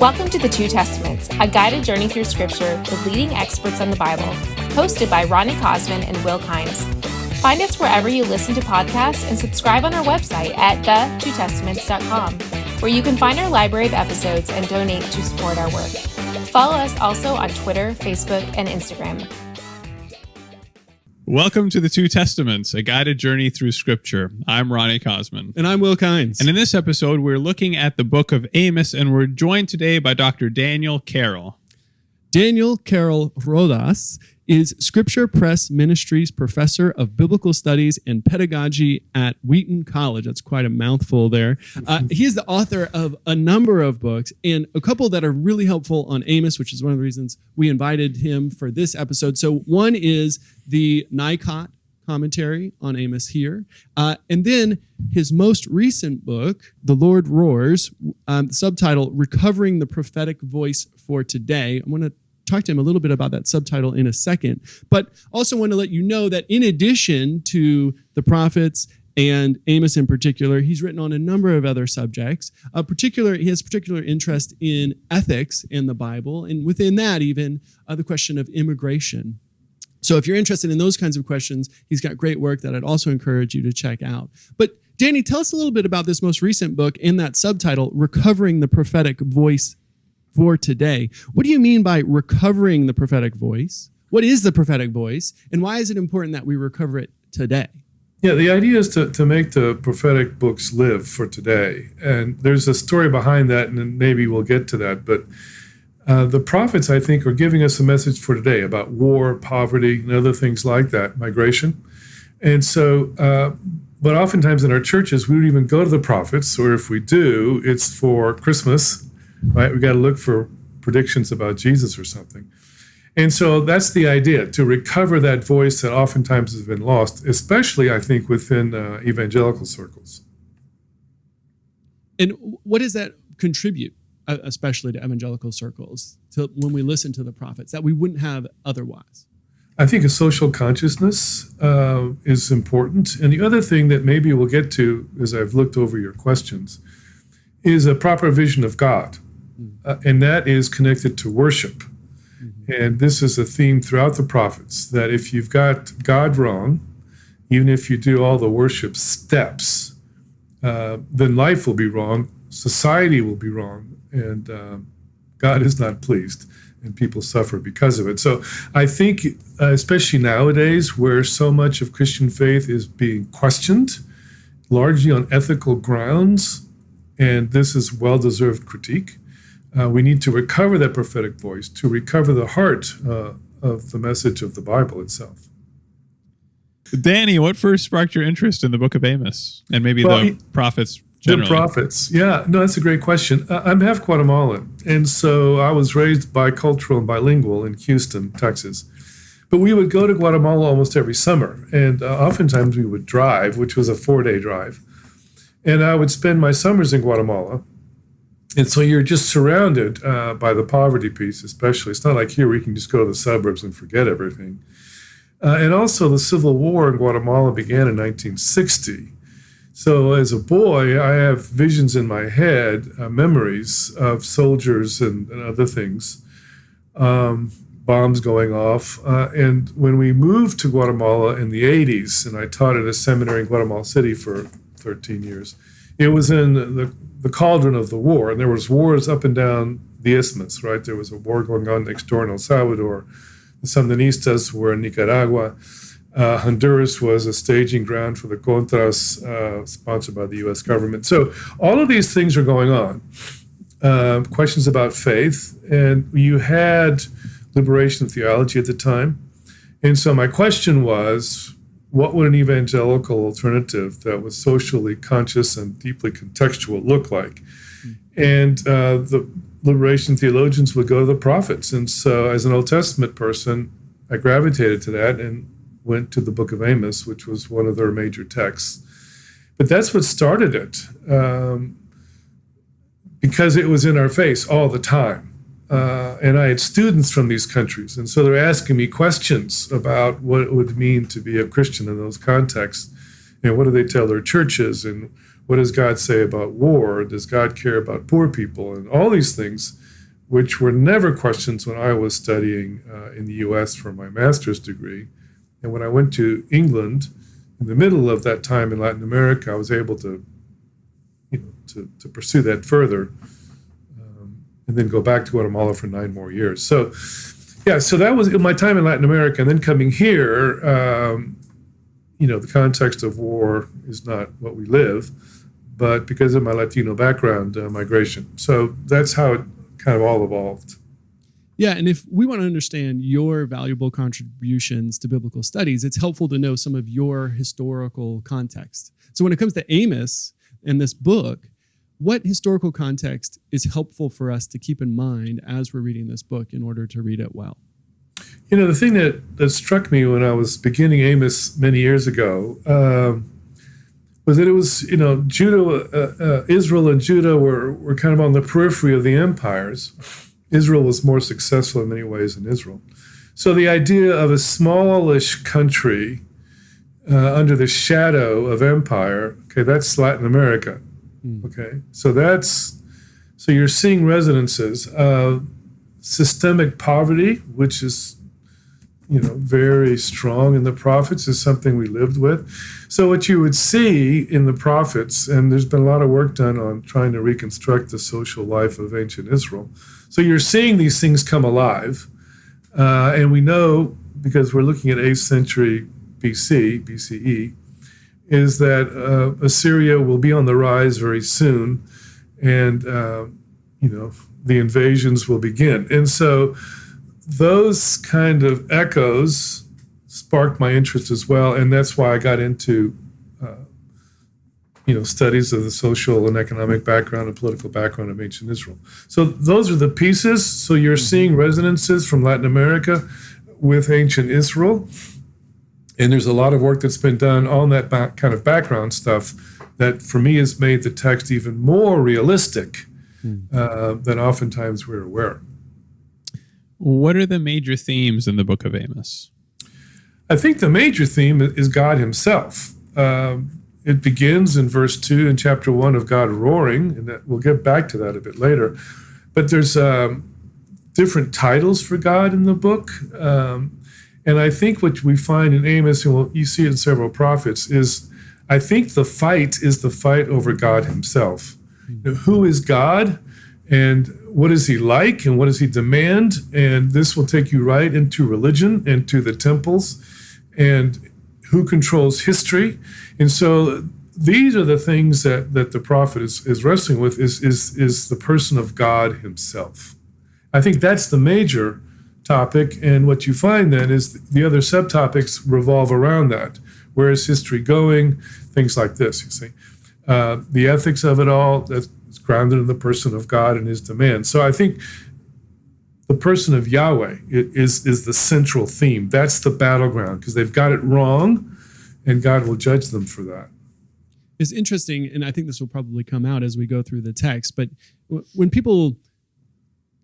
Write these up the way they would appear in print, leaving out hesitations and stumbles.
Welcome to the Two Testaments, a guided journey through Scripture with leading experts on the Bible, hosted by Ronnie Cosman and Will Kynes. Find us wherever you listen to podcasts and subscribe on our website at thetwotestaments.com, where you can find our library of episodes and donate to support our work. Follow us also on Twitter, Facebook, and Instagram. Welcome to the Two Testaments, a guided journey through Scripture. I'm Ronnie Cosman. And I'm Will Kynes. And in this episode, we're looking at the book of Amos, and we're joined today by Dr. Daniel Carroll. Daniel Carroll Rodas is Scripture Press Ministries Professor of Biblical Studies and Pedagogy at Wheaton College. That's quite a mouthful there. He is the author of a number of books, and a couple that are really helpful on Amos, which is one of the reasons we invited him for this episode. So one is the Nikot commentary on Amos here. And then his most recent book, The Lord Roars, subtitle, Recovering the Prophetic Voice for Today. I'm going to talk to him a little bit about that subtitle in a second, but also want to let you know that in addition to the prophets and Amos in particular, he's written on a number of other subjects. He has particular interest in ethics in the Bible, and within that even the question of immigration. So if you're interested in those kinds of questions, he's got great work that I'd also encourage you to check out. But Danny, tell us a little bit about this most recent book and that subtitle, Recovering the Prophetic Voice for Today. What do you mean by recovering the prophetic voice? What is the prophetic voice? And why is it important that we recover it today? Yeah, the idea is to make the prophetic books live for today. And there's a story behind that, and maybe we'll get to that. But the prophets, I think, are giving us a message for today about war, poverty, and other things like that, migration. And so, but oftentimes in our churches, we don't even go to the prophets, or if we do, it's for Christmas, right? We got to look for predictions about Jesus or something. And so that's the idea, to recover that voice that oftentimes has been lost, especially, I think, within evangelical circles. And what does that contribute, especially to evangelical circles, to when we listen to the prophets, that we wouldn't have otherwise? I think a social consciousness is important. And the other thing that maybe we'll get to, as I've looked over your questions, is a proper vision of God. And that is connected to worship. Mm-hmm. And this is a theme throughout the prophets, that if you've got God wrong, even if you do all the worship steps, then life will be wrong, society will be wrong, and God is not pleased, and people suffer because of it. So I think, especially nowadays, where so much of Christian faith is being questioned, largely on ethical grounds, and this is well-deserved critique, we need to recover that prophetic voice, to recover the heart of the message of the Bible itself. Danny, what first sparked your interest in the book of Amos and maybe the prophets generally? The prophets, yeah. No, that's a great question. I'm half Guatemalan, and so I was raised bicultural and bilingual in Houston, Texas. But we would go to Guatemala almost every summer, and oftentimes we would drive, which was a 4-day drive. And I would spend my summers in Guatemala. And so you're just surrounded by the poverty piece, especially. It's not like here where you can just go to the suburbs and forget everything. And also the Civil War in Guatemala began in 1960. So as a boy, I have visions in my head, memories of soldiers and other things, bombs going off. And when we moved to Guatemala in the 80s, and I taught at a seminary in Guatemala City for 13 years, it was in the cauldron of the war, and there was wars up and down the isthmus, right? There was a war going on next door in El Salvador. The Sandinistas were in Nicaragua. Honduras was a staging ground for the Contras, sponsored by the U.S. government. So all of these things are going on. Questions about faith, and you had liberation theology at the time. And so my question was, what would an evangelical alternative that was socially conscious and deeply contextual look like? And the liberation theologians would go to the prophets. And so as an Old Testament person, I gravitated to that and went to the book of Amos, which was one of their major texts. But that's what started it, because it was in our face all the time. And I had students from these countries, and so they're asking me questions about what it would mean to be a Christian in those contexts. You know, what do they tell their churches, and What does God say about war? Does God care about poor people? And all these things, which were never questions when I was studying in the U.S. for my master's degree. And when I went to England, in the middle of that time in Latin America, I was able to, to pursue that further, and then go back to Guatemala for 9 more years. So, so that was my time in Latin America. And then coming here, the context of war is not what we live, but because of my Latino background, migration. So that's how it kind of all evolved. Yeah, and if we want to understand your valuable contributions to biblical studies, it's helpful to know some of your historical context. So when it comes to Amos and this book, what historical context is helpful for us to keep in mind as we're reading this book in order to read it well? The thing that struck me when I was beginning Amos many years ago was that it was, Judah, Israel and Judah were kind of on the periphery of the empires. Israel was more successful in many ways than Israel. So the idea of a smallish country under the shadow of empire, okay, that's Latin America. Okay, so you're seeing resonances of systemic poverty, which is, very strong in the prophets, is something we lived with. So what you would see in the prophets, and there's been a lot of work done on trying to reconstruct the social life of ancient Israel. So you're seeing these things come alive, and we know, because we're looking at 8th century BCE, is that Assyria will be on the rise very soon, and the invasions will begin. And so those kind of echoes sparked my interest as well, and that's why I got into studies of the social and economic background and political background of ancient Israel. So those are the pieces. So you're seeing resonances from Latin America with ancient Israel. And there's a lot of work that's been done on that kind of background stuff that, for me, has made the text even more realistic than oftentimes we're aware. What are the major themes in the book of Amos? I think the major theme is God himself. It begins in verse 2 in chapter 1 of God roaring, and we'll get back to that a bit later. But there's different titles for God in the book. And I think what we find in Amos, and you see it in several prophets, is I think the fight is the fight over God himself. Who is God, and what is he like, and what does he demand? And this will take you right into religion, into the temples, and who controls history. And so these are the things that the prophet is wrestling with, is the person of God himself. I think that's the major topic, and what you find then is the other subtopics revolve around that. Where is history going? Things like this, you see. The ethics of it all, that's grounded in the person of God and his demands. So I think the person of Yahweh is the central theme. That's the battleground, because they've got it wrong, and God will judge them for that. It's interesting, and I think this will probably come out as we go through the text, but when people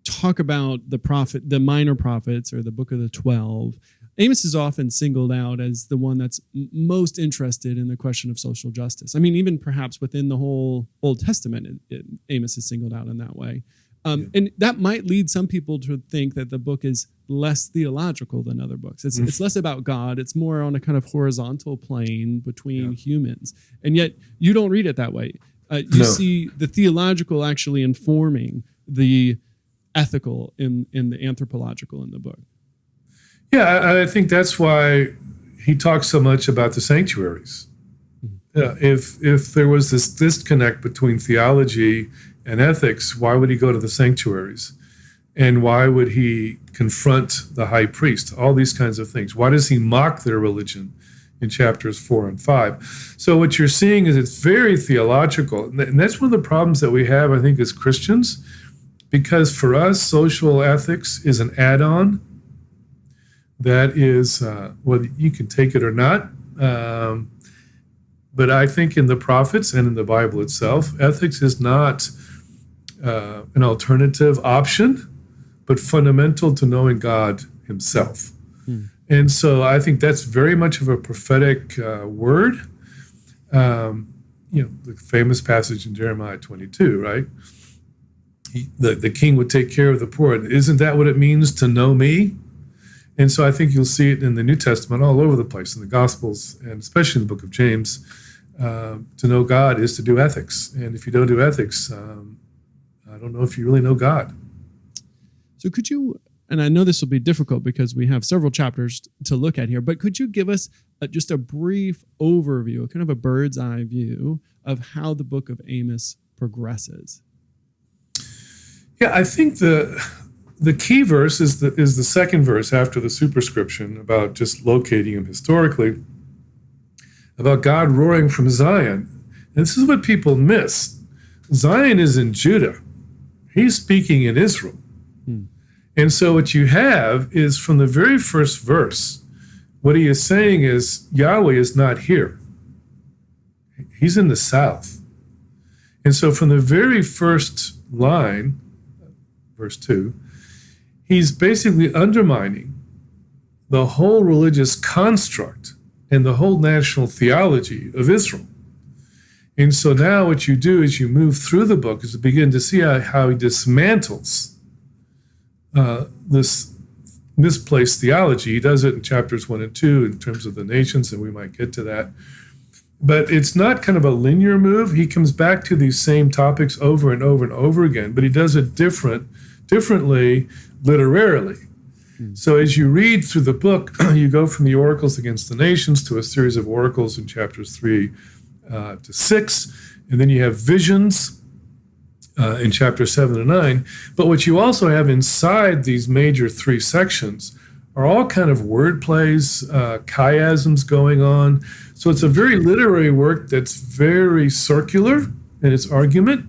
talk about the minor prophets or the book of the 12, Amos is often singled out as the one that's most interested in the question of social justice. I mean, even perhaps within the whole Old Testament, Amos is singled out in that way. And that might lead some people to think that the book is less theological than other books. It's less about God. It's more on a kind of horizontal plane between humans. And yet you don't read it that way. You see the theological actually informing the ethical in the anthropological in the book. Yeah, I think that's why he talks so much about the sanctuaries. If there was this disconnect between theology and ethics, why would he go to the sanctuaries? And why would he confront the high priest? All these kinds of things. Why does he mock their religion in chapters 4 and 5? So what you're seeing is it's very theological. And that's one of the problems that we have, I think, as Christians, because for us, social ethics is an add-on. That is, well, you can take it or not. But I think in the prophets and in the Bible itself, ethics is not an alternative option, but fundamental to knowing God himself. And so I think that's very much of a prophetic word. the famous passage in Jeremiah 22, right? The king would take care of the poor. Isn't that what it means to know me? And so I think you'll see it in the New Testament all over the place, in the Gospels, and especially in the book of James. To know God is to do ethics. And if you don't do ethics, I don't know if you really know God. So could you, and I know this will be difficult because we have several chapters to look at here, but could you give us just a brief overview, kind of a bird's eye view of how the book of Amos progresses? Yeah, I think the key verse is the second verse after the superscription about just locating him historically, about God roaring from Zion. And this is what people miss. Zion is in Judah. He's speaking in Israel. And so what you have is from the very first verse, what he is saying is Yahweh is not here. He's in the south. And so from the very first line, verse 2, he's basically undermining the whole religious construct and the whole national theology of Israel. And so now what you do is you move through the book is to begin to see how he dismantles this misplaced theology. He does it in chapters 1 and 2 in terms of the nations, and we might get to that. But it's not kind of a linear move. He comes back to these same topics over and over and over again, but he does it differently literarily. So as you read through the book, you go from the oracles against the nations to a series of oracles in chapters 3 to 6, and then you have visions in chapters 7 and 9. But what you also have inside these major 3 sections are all kind of word plays, chiasms going on. So it's a very literary work that's very circular in its argument.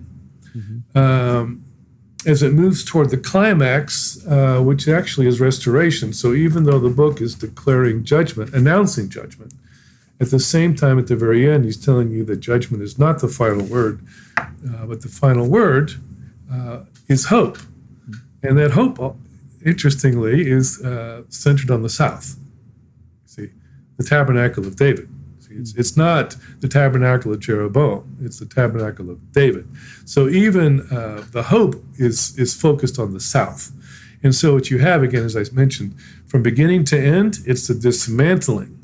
As it moves toward the climax, which actually is restoration. So even though the book is declaring judgment, announcing judgment, at the same time, at the very end, he's telling you that judgment is not the final word, but the final word is hope. And that hope, interestingly, is centered on the south. See, the tabernacle of David. It's not the tabernacle of Jeroboam. It's the tabernacle of David. So even the hope is focused on the south. And so what you have, again, as I mentioned, from beginning to end, it's the dismantling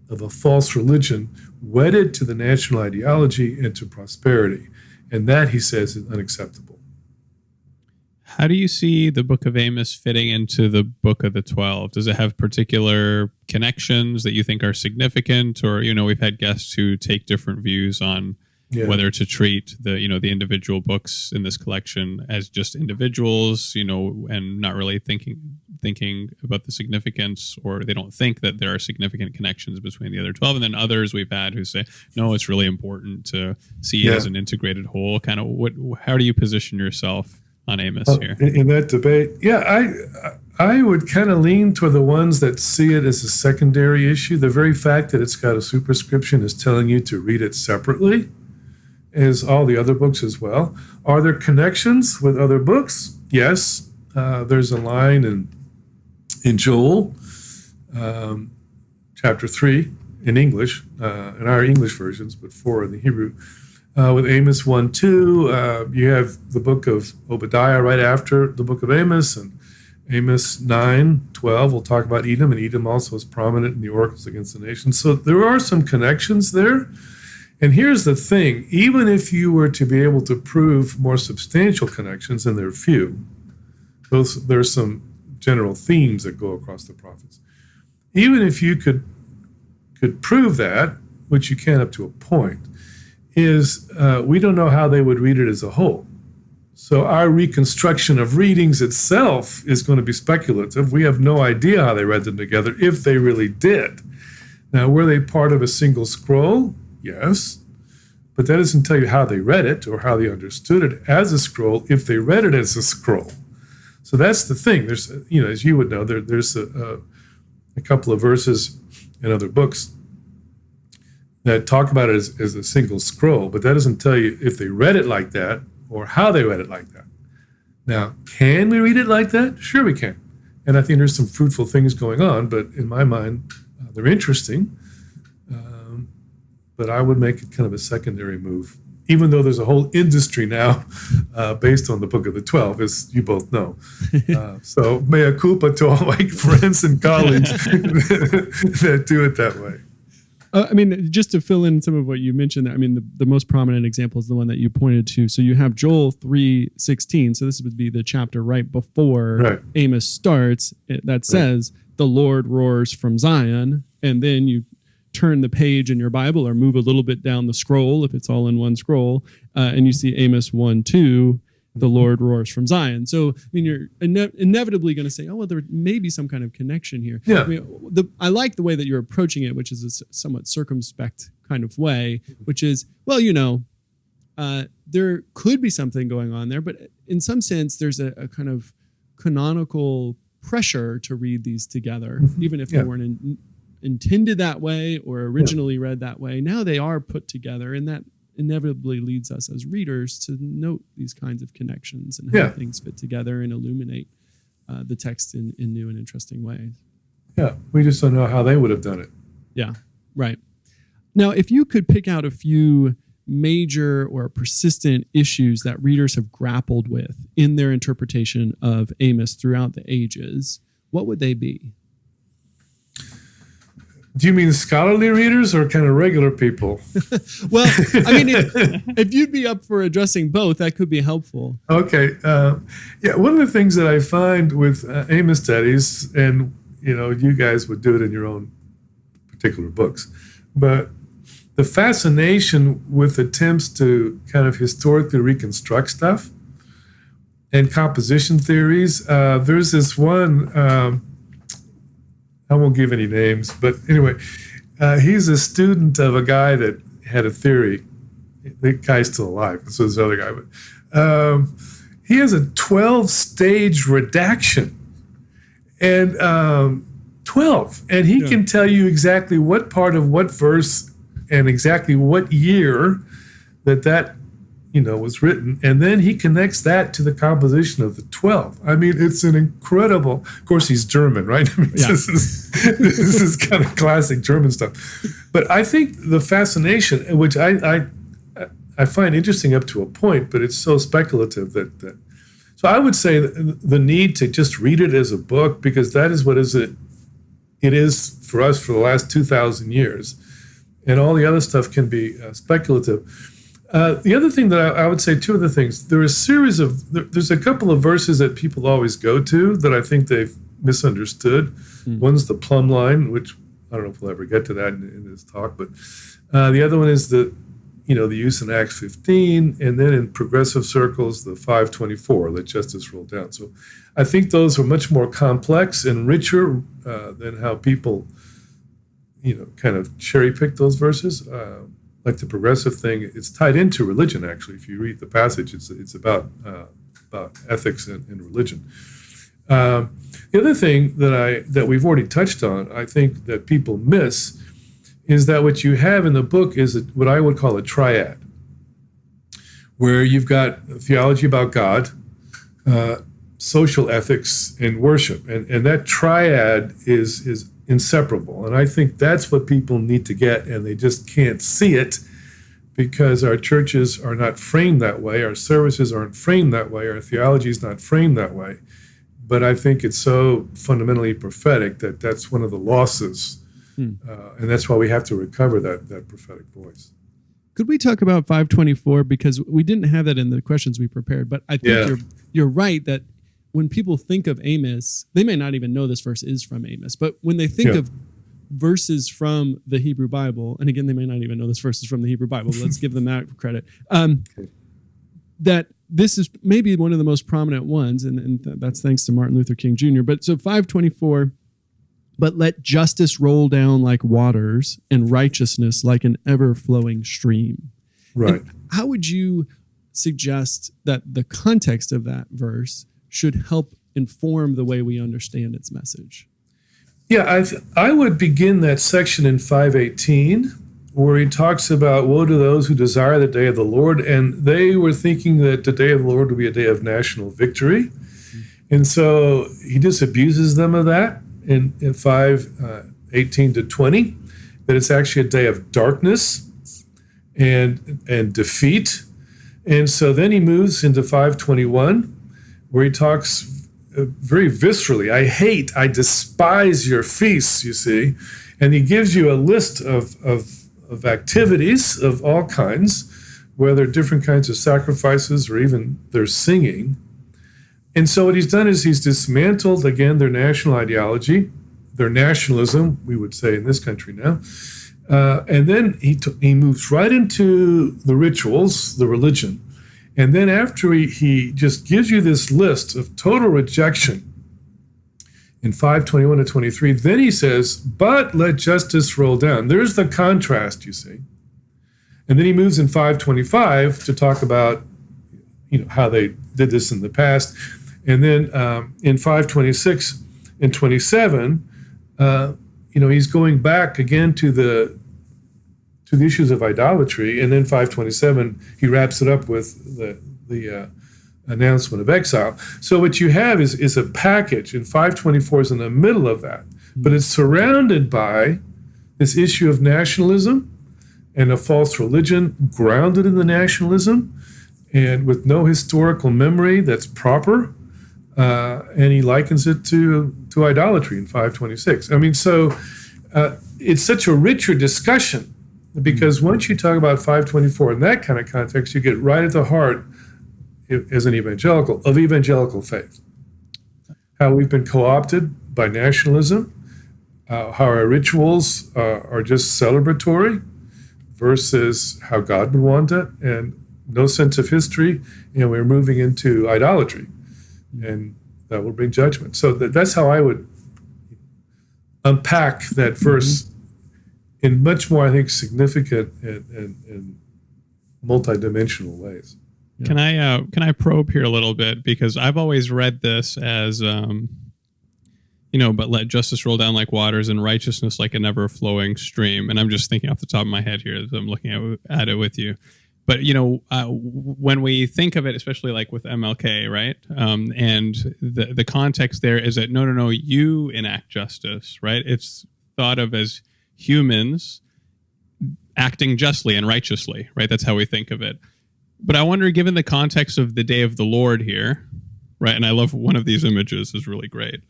of a false religion wedded to the national ideology and to prosperity. And that, he says, is unacceptable. How do you see the book of Amos fitting into the book of the 12? Does it have particular connections that you think are significant? Or, we've had guests who take different views on whether to treat the individual books in this collection as just individuals, and not really thinking about the significance, or they don't think that there are significant connections between the other 12. And then others we've had who say, no, it's really important to see it as an integrated whole. Kind of how do you position yourself on Amos here? In that debate, I would kind of lean toward the ones that see it as a secondary issue. The very fact that it's got a superscription is telling you to read it separately, as all the other books as well. Are there connections with other books? Yes. There's a line in Joel, chapter 3 in English, in our English versions, but 4 in the Hebrew. With Amos 1:2, you have the book of Obadiah right after the book of Amos, and Amos 9:12 will talk about Edom, and Edom also is prominent in the oracles against the nations. So there are some connections there. And here's the thing, even if you were to be able to prove more substantial connections, and there are few, there's some general themes that go across the prophets. Even if you could prove that, which you can up to a point, is we don't know how they would read it as a whole. So our reconstruction of readings itself is going to be speculative. We have no idea how they read them together, if they really did. Now, were they part of a single scroll? Yes. But that doesn't tell you how they read it or how they understood it as a scroll, if they read it as a scroll. So that's the thing. There's, as you would know, there's a couple of verses in other books that talk about it as a single scroll, but that doesn't tell you if they read it like that or how they read it like that. Now, can we read it like that? Sure we can. And I think there's some fruitful things going on, but in my mind, they're interesting. but I would make it kind of a secondary move, even though there's a whole industry now based on the Book of the 12, as you both know. So mea culpa to all my friends and colleagues that do it that way. I mean, just to fill in some of what you mentioned there, I mean, the most prominent example is the one that you pointed to. So you have Joel 3:16. So this would be the chapter right before Amos starts that says, the Lord roars from Zion. And then you turn the page in your Bible or move a little bit down the scroll, if it's all in one scroll, and you see Amos 1:2, the Lord roars from Zion. So, I mean, you're inevitably going to say, oh, well, there may be some kind of connection here. Yeah. I mean, I like the way that you're approaching it, which is a somewhat circumspect kind of way, which is, well, there could be something going on there, but in some sense, there's a kind of canonical pressure to read these together, even if they weren't intended that way or originally read that way. Now they are put together, and that inevitably leads us as readers to note these kinds of connections and how things fit together and illuminate the text in new and interesting ways. Yeah, we just don't know how they would have done it. Yeah, right. Now, if you could pick out a few major or persistent issues that readers have grappled with in their interpretation of Amos throughout the ages, what would they be? Do you mean scholarly readers or kind of regular people? Well, I mean, if you'd be up for addressing both, that could be helpful. Okay. One of the things that I find with Amos studies, and, you guys would do it in your own particular books, but the fascination with attempts to kind of historically reconstruct stuff and composition theories. There's this one... I won't give any names, but anyway, he's a student of a guy that had a theory. The guy's still alive, and so is the other guy. But he has a 12-stage redaction, and 12, and he can tell you exactly what part of what verse and exactly what year that was written, and then he connects that to the composition of the 12. I mean, it's an incredible. Of course, he's German, right? I mean, this is kind of classic German stuff. But I think the fascination, which I find interesting up to a point, but it's so speculative that. So I would say the need to just read it as a book, because that is what it is for us for the last 2,000 years, and all the other stuff can be speculative. The other thing that I would say, two other things. There's a couple of verses that people always go to that I think they've misunderstood. One's the plumb line, which I don't know if we'll ever get to that in this talk, but the other one is the use in Acts 15, and then in progressive circles, the 524, let justice roll down. So I think those are much more complex and richer than how people, kind of cherry pick those verses. Like the progressive thing, it's tied into religion, actually. If you read the passage, it's about ethics and religion. The other thing that we've already touched on, I think that people miss, is that what you have in the book is what I would call a triad, where you've got theology about God, social ethics, and worship. And that triad is inseparable. And I think that's what people need to get, and they just can't see it because our churches are not framed that way, our services aren't framed that way, our theology is not framed that way. But I think it's so fundamentally prophetic that that's one of the losses, and that's why we have to recover that prophetic voice. Could we talk about 524? Because we didn't have that in the questions we prepared, but I think you're right that when people think of Amos, they may not even know this verse is from Amos, but when they think of verses from the Hebrew Bible, and again, they may not even know this verse is from the Hebrew Bible, but let's give them that credit, that this is maybe one of the most prominent ones, and that's thanks to Martin Luther King Jr. But so 524, but let justice roll down like waters and righteousness like an ever-flowing stream. Right. And how would you suggest that the context of that verse should help inform the way we understand its message? Yeah, I would begin that section in 5:18, where he talks about woe to those who desire the day of the Lord, and they were thinking that the day of the Lord would be a day of national victory. And so he disabuses them of that in 5:18 to 20, that it's actually a day of darkness and defeat. And so then he moves into 521, where he talks very viscerally. I despise your feasts, you see. And he gives you a list of activities of all kinds, whether different kinds of sacrifices or even their singing. And so what he's done is he's dismantled, again, their national ideology, their nationalism, we would say in this country now. And then he moves right into the rituals, the religion. And then after he just gives you this list of total rejection in 5:21 to 23, then he says, but let justice roll down. There's the contrast, you see. And then he moves in 5:25 to talk about, how they did this in the past. And then in 5:26 and 27, he's going back again to the issues of idolatry, and then 5:27 he wraps it up with the announcement of exile. So what you have is a package, and 5:24 is in the middle of that, but it's surrounded by this issue of nationalism and a false religion grounded in the nationalism and with no historical memory that's proper, and he likens it to idolatry in 5:26. I mean, so it's such a richer discussion. Because once you talk about 5:24 in that kind of context, you get right at the heart, as an evangelical, of evangelical faith. How we've been co-opted by nationalism, how our rituals are just celebratory versus how God would want it, and no sense of history, and we're moving into idolatry, and that will bring judgment. So that's how I would unpack that verse in much more, I think, significant and multidimensional ways. Can I probe here a little bit, because I've always read this as but let justice roll down like waters and righteousness like a never flowing stream. And I'm just thinking off the top of my head here as I'm looking at it with you. But when we think of it, especially like with MLK, right? And the context there is that no, you enact justice, right? It's thought of as humans acting justly and righteously, right? That's how we think of it. But I wonder, given the context of the day of the Lord here, right? And I love one of these images is really great.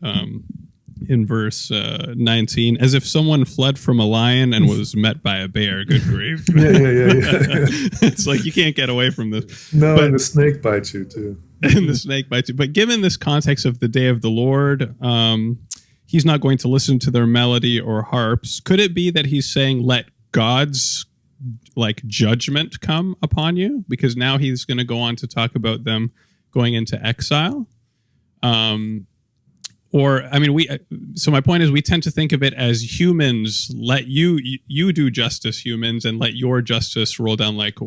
In verse 19, as if someone fled from a lion and was met by a bear. Good grief. Yeah. It's like you can't get away from this. No, and the snake bites you too. And the snake bites you. But given this context of the day of the Lord, he's not going to listen to their melody or harps. Could it be that he's saying, let God's judgment come upon you? Because now he's going to go on to talk about them going into exile. So my point is, we tend to think of it as humans, let you do justice, humans, and let your justice roll down like,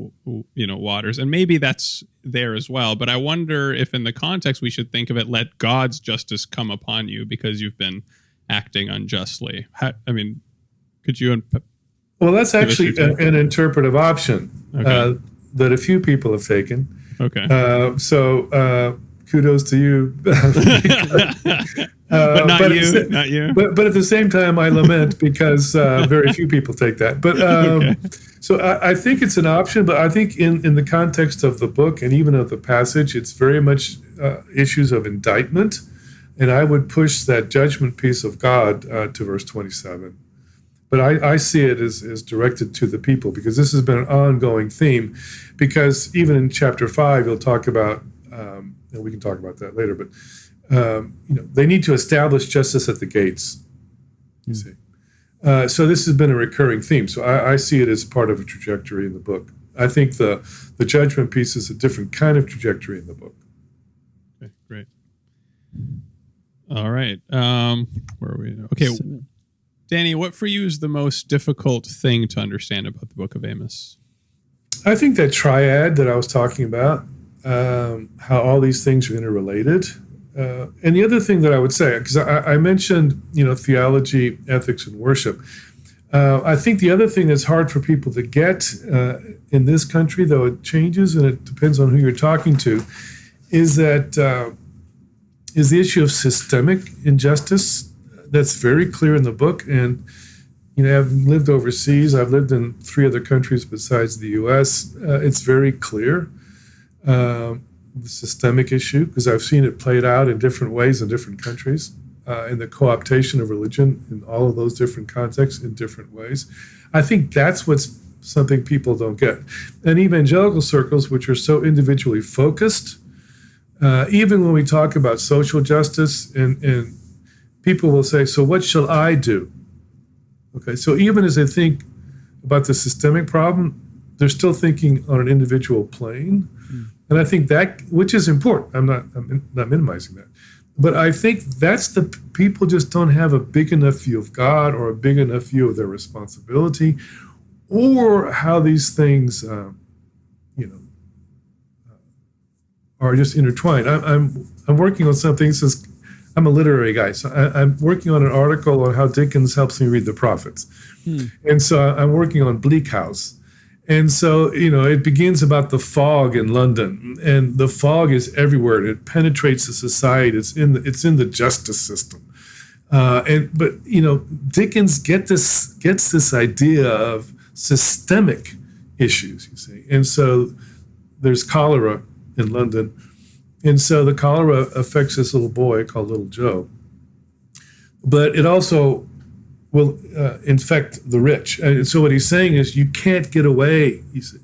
waters. And maybe that's there as well. But I wonder if in the context we should think of it, let God's justice come upon you because you've been acting unjustly. Could you... Well, that's actually an interpretive option that a few people have taken. Okay. Kudos to you. But not you. But at the same time, I lament because very few people take that. But so I think it's an option. But I think in the context of the book and even of the passage, it's very much issues of indictment. And I would push that judgment piece of God to verse 27. But I see it as directed to the people, because this has been an ongoing theme. Because even in chapter 5, he'll talk about, and we can talk about that later, but they need to establish justice at the gates, you see. So this has been a recurring theme. So I see it as part of a trajectory in the book. I think the judgment piece is a different kind of trajectory in the book. Okay, great. All right. Where are we? Okay. Danny, what for you is the most difficult thing to understand about the book of Amos? I think that triad that I was talking about, how all these things are interrelated. And the other thing that I would say, because I mentioned, theology, ethics, and worship. I think the other thing that's hard for people to get in this country, though it changes and it depends on who you're talking to, is the issue of systemic injustice. That's very clear in the book. And, I've lived overseas. I've lived in 3 other countries besides the U.S. It's very clear, the systemic issue, because I've seen it played out in different ways in different countries, in the co-optation of religion in all of those different contexts in different ways. I think that's what's something people don't get. And evangelical circles, which are so individually focused, even when we talk about social justice, and people will say, so what shall I do? Okay, so even as they think about the systemic problem, they're still thinking on an individual plane. And I think that, which is important, I'm not minimizing that, but I think that's the people just don't have a big enough view of God or a big enough view of their responsibility or how these things, are just intertwined. I'm working on something. Since I'm a literary guy, so I'm working on an article on how Dickens helps me read the prophets, and so I'm working on Bleak House. And so, it begins about the fog in London, and the fog is everywhere, and it penetrates the society. It's in the justice system. But Dickens gets this idea of systemic issues, you see. And so there's cholera in London. And so the cholera affects this little boy called Little Joe. But it also will infect the rich. And so what he's saying is you can't get away, you see,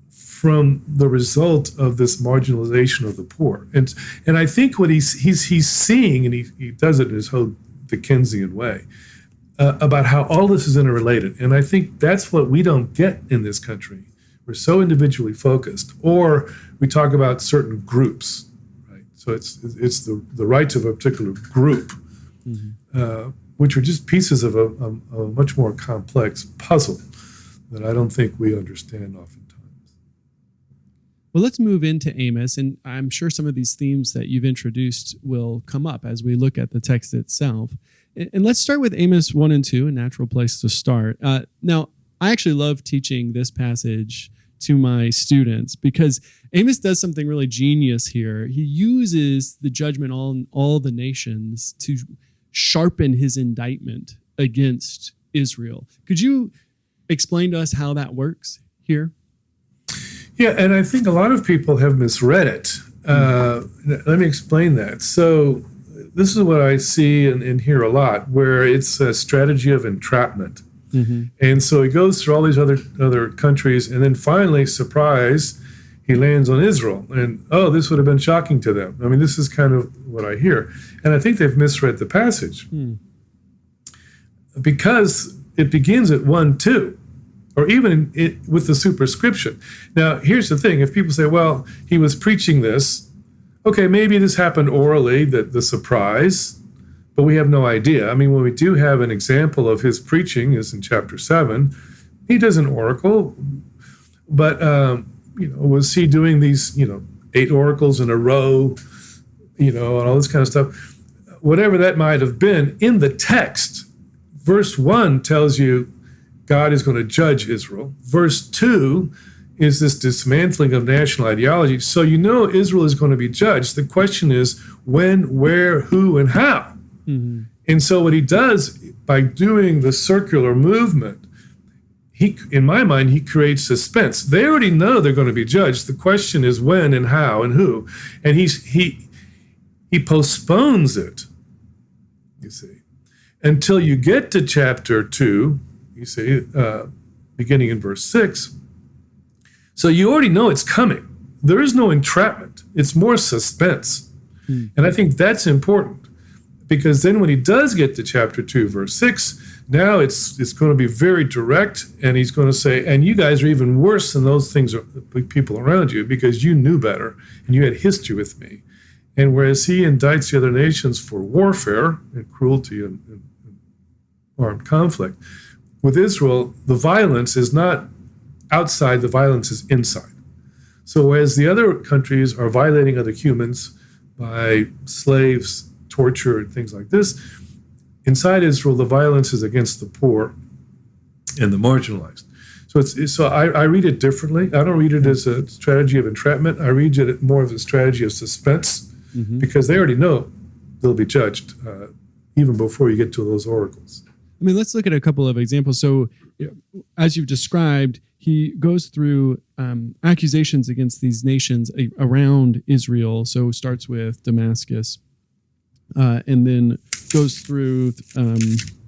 from the result of this marginalization of the poor. And I think what he's seeing, and he does it in his whole Dickensian way, about how all this is interrelated. And I think that's what we don't get in this country. We're so individually focused, or we talk about certain groups, right? So it's the rights of a particular group, which are just pieces of a much more complex puzzle that I don't think we understand oftentimes. Well, let's move into Amos, and I'm sure some of these themes that you've introduced will come up as we look at the text itself. And let's start with Amos 1 and 2, a natural place to start. Now, I actually love teaching this passage to my students because Amos does something really genius here. He uses the judgment on all the nations to sharpen his indictment against Israel. Could you explain to us how that works here? Yeah, and I think a lot of people have misread it. Let me explain that. So this is what I see and hear a lot, where it's a strategy of entrapment. And so he goes through all these other countries, and then finally, surprise, he lands on Israel. And, this would have been shocking to them. I mean, this is kind of what I hear. And I think they've misread the passage. Because it begins at 1-2, or even with the superscription. Now, here's the thing. If people say, well, he was preaching this, okay, maybe this happened orally, the surprise, but we have no idea. I mean, when we do have an example of his preaching is in chapter 7. He does an oracle, but, was he doing these, 8 oracles in a row, and all this kind of stuff? Whatever that might have been, in the text, verse 1 tells you God is going to judge Israel. Verse 2 is this dismantling of national ideology. So Israel is going to be judged. The question is when, where, who, and how. And so what he does by doing the circular movement, in my mind, he creates suspense. They already know they're going to be judged. The question is when and how and who. And he postpones it, you see, until you get to chapter 2, you see, beginning in verse 6. So you already know it's coming. There is no entrapment. It's more suspense. And I think that's important. Because then when he does get to chapter 2, verse 6, now it's going to be very direct, and he's going to say, and you guys are even worse than those things, people around you, because you knew better, and you had history with me. And whereas he indicts the other nations for warfare and cruelty and armed conflict, with Israel, the violence is not outside, the violence is inside. So as the other countries are violating other humans by slaves, torture, and things like this, inside Israel, the violence is against the poor and the marginalized. So I read it differently. I don't read it as a strategy of entrapment. I read it more as a strategy of suspense, because they already know they'll be judged even before you get to those oracles. I mean, let's look at a couple of examples. So, as you've described, he goes through accusations against these nations around Israel. So, starts with Damascus, and then goes through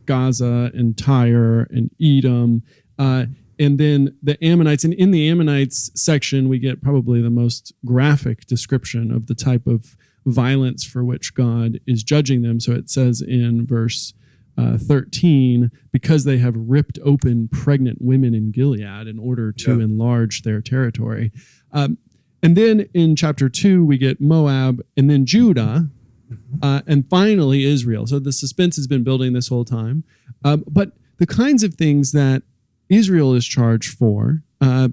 Gaza and Tyre and Edom, and then the Ammonites. And in the Ammonites section, we get probably the most graphic description of the type of violence for which God is judging them. So it says in verse 13, because they have ripped open pregnant women in Gilead in order to enlarge their territory. And then in chapter 2, we get Moab and then Judah, and finally Israel. So the suspense has been building this whole time. But the kinds of things that Israel is charged for,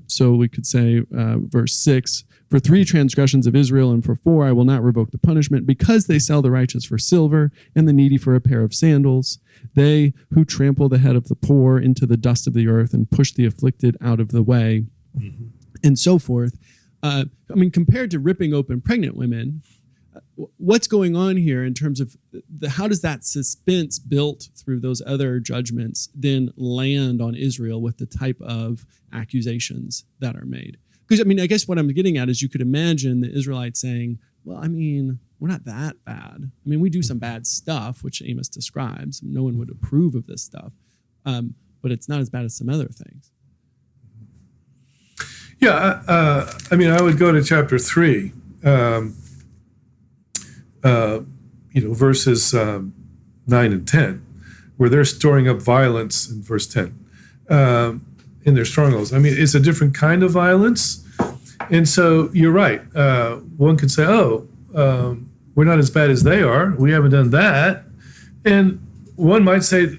so we could say verse 6, for 3 transgressions of Israel and for 4 I will not revoke the punishment, because they sell the righteous for silver and the needy for a pair of sandals, they who trample the head of the poor into the dust of the earth and push the afflicted out of the way, and so forth. I mean, compared to ripping open pregnant women, what's going on here in terms of how does that suspense built through those other judgments then land on Israel with the type of accusations that are made? Because, I mean, I guess what I'm getting at is you could imagine the Israelites saying, well, I mean, we're not that bad. I mean, we do some bad stuff, which Amos describes. No one would approve of this stuff, but it's not as bad as some other things. Yeah, I mean, I would go to chapter 3, verses 9 and 10, where they're storing up violence in verse 10. In their strongholds. I mean, it's a different kind of violence. And so you're right. One could say, we're not as bad as they are. We haven't done that. And one might say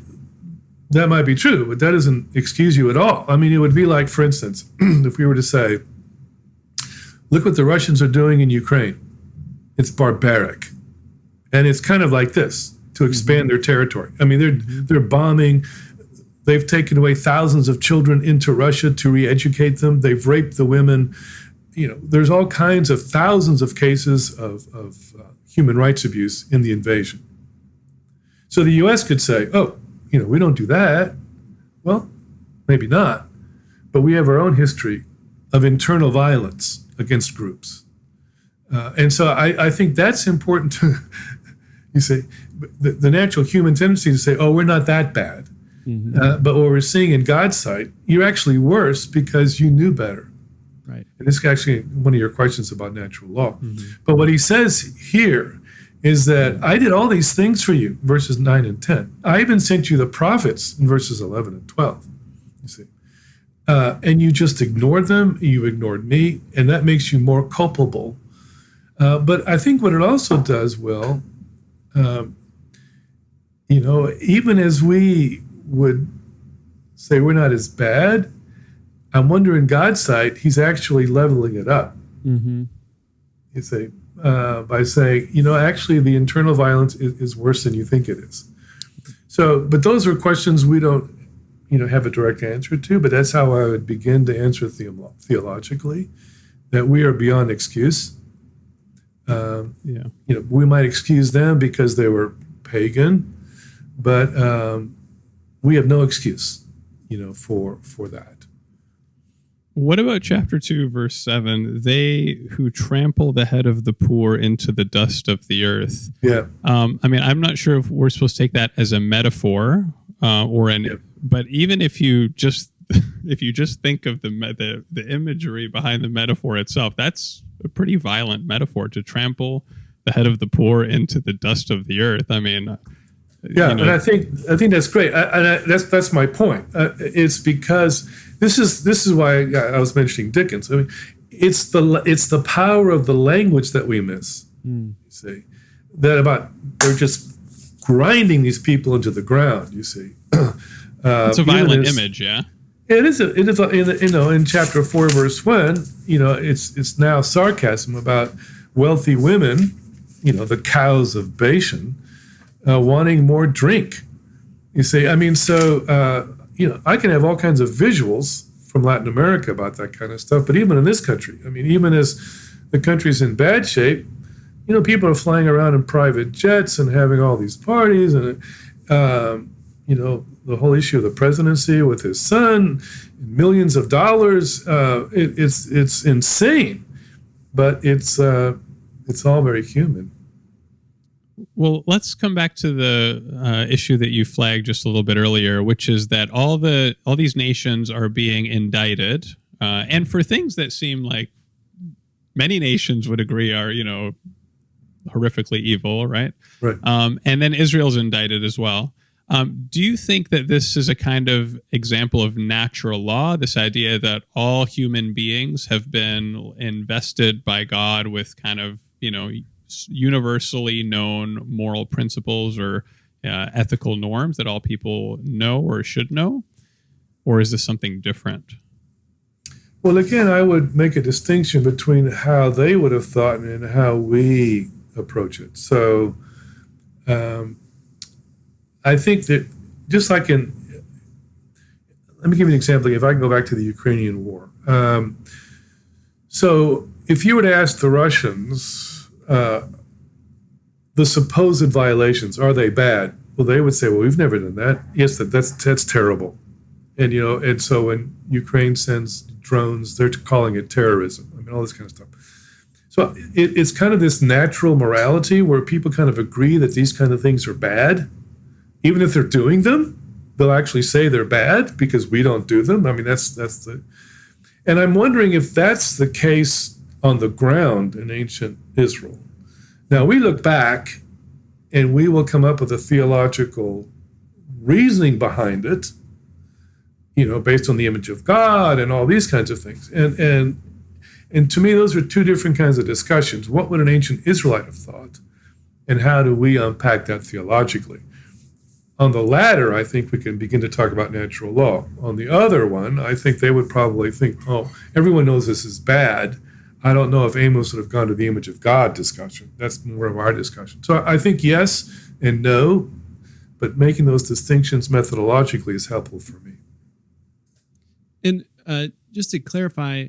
that might be true, but that doesn't excuse you at all. I mean, it would be like, for instance, if we were to say, look what the Russians are doing in Ukraine. It's barbaric. And it's kind of like this, to expand their territory. I mean, they're bombing. They've taken away thousands of children into Russia to re-educate them. They've raped the women. There's all kinds of thousands of cases of human rights abuse in the invasion. So the U.S. could say, we don't do that. Well, maybe not. But we have our own history of internal violence against groups. And so I think that's important to, you say, the natural human tendency to say, we're not that bad. But what we're seeing in God's sight, you're actually worse because you knew better. Right. And this is actually one of your questions about natural law. But what he says here is that I did all these things for you, verses 9 and 10. I even sent you the prophets in verses 11 and 12, you see. And you just ignored them, you ignored me, and that makes you more culpable. But I think what it also does, Will, even as we would say we're not as bad, I'm wondering God's sight, he's actually leveling it up. You say, by saying, actually the internal violence is worse than you think it is. So, but those are questions we don't, have a direct answer to, but that's how I would begin to answer theologically, that we are beyond excuse. We might excuse them because they were pagan, but we have no excuse, for that. What about chapter 2, verse 7? They who trample the head of the poor into the dust of the earth. Yeah. I mean, I'm not sure if we're supposed to take that as a metaphor but even if you just think of the imagery behind the metaphor itself, that's a pretty violent metaphor, to trample the head of the poor into the dust of the earth. I mean, and I think that's great. That's my point. It's because this is why I was mentioning Dickens. I mean, it's the power of the language that we miss. You see, they're just grinding these people into the ground. You see, it's a violent image. Yeah, it is. In chapter 4, verse 1, it's now sarcasm about wealthy women, the cows of Bashan, wanting more drink. You see, I mean, so, I can have all kinds of visuals from Latin America about that kind of stuff, but even in this country, I mean, even as the country's in bad shape, people are flying around in private jets and having all these parties, and, the whole issue of the presidency with his son, millions of dollars. It's insane, but it's all very human. Well, let's come back to the issue that you flagged just a little bit earlier, which is that all these nations are being indicted, and for things that seem like many nations would agree are, horrifically evil, right? Right. And then Israel's indicted as well. Do you think that this is a kind of example of natural law, this idea that all human beings have been invested by God with kind of, universally known moral principles or ethical norms that all people know or should know? Or is this something different? Well, again, I would make a distinction between how they would have thought and how we approach it. So I think that just like let me give you an example. If I can go back to the Ukrainian war. So if you were to ask the Russians, the supposed violations, are they bad? Well, they would say, well, we've never done that. Yes, that's terrible. And, and so when Ukraine sends drones, they're calling it terrorism. I mean, all this kind of stuff. So it's kind of this natural morality where people kind of agree that these kind of things are bad. Even if they're doing them, they'll actually say they're bad because we don't do them. I mean, and I'm wondering if that's the case on the ground in ancient Israel. Now, we look back and we will come up with a theological reasoning behind it, based on the image of God and all these kinds of things. And to me, those are two different kinds of discussions. What would an ancient Israelite have thought? And how do we unpack that theologically? On the latter, I think we can begin to talk about natural law. On the other one, I think they would probably think, oh, everyone knows this is bad. I don't know if Amos would have gone to the image of God discussion. That's more of our discussion. So I think yes and no, but making those distinctions methodologically is helpful for me. And just to clarify,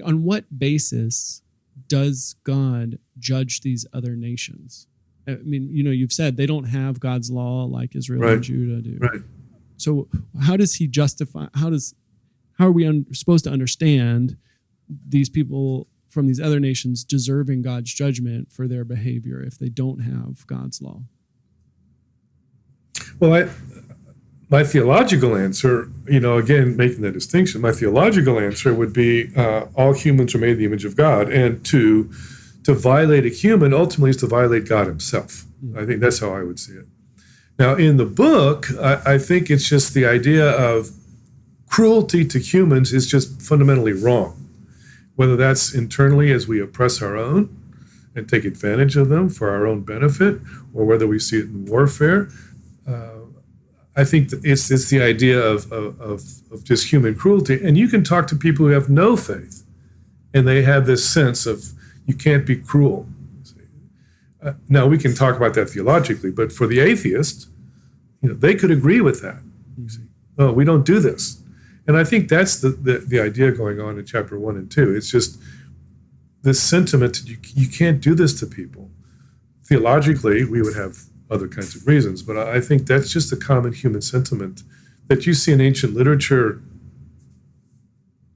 on what basis does God judge these other nations? I mean, you've said they don't have God's law like Israel and Judah do. Right. So how does he justify, how are we supposed to understand these people from these other nations deserving God's judgment for their behavior if they don't have God's law? Well, my theological answer, again, making that distinction, my theological answer would be all humans are made in the image of God, and to violate a human ultimately is to violate God himself. I think that's how I would see it. Now, in the book, I think it's just the idea of cruelty to humans is just fundamentally wrong. Whether that's internally as we oppress our own and take advantage of them for our own benefit, or whether we see it in warfare, I think that it's the idea of just human cruelty. And you can talk to people who have no faith, and they have this sense of you can't be cruel. Now, we can talk about that theologically, but for the atheist, they could agree with that. You see, oh, we don't do this. And I think that's the idea going on in chapter 1 and 2. It's just this sentiment that you can't do this to people. Theologically, we would have other kinds of reasons, but I think that's just a common human sentiment that you see in ancient literature,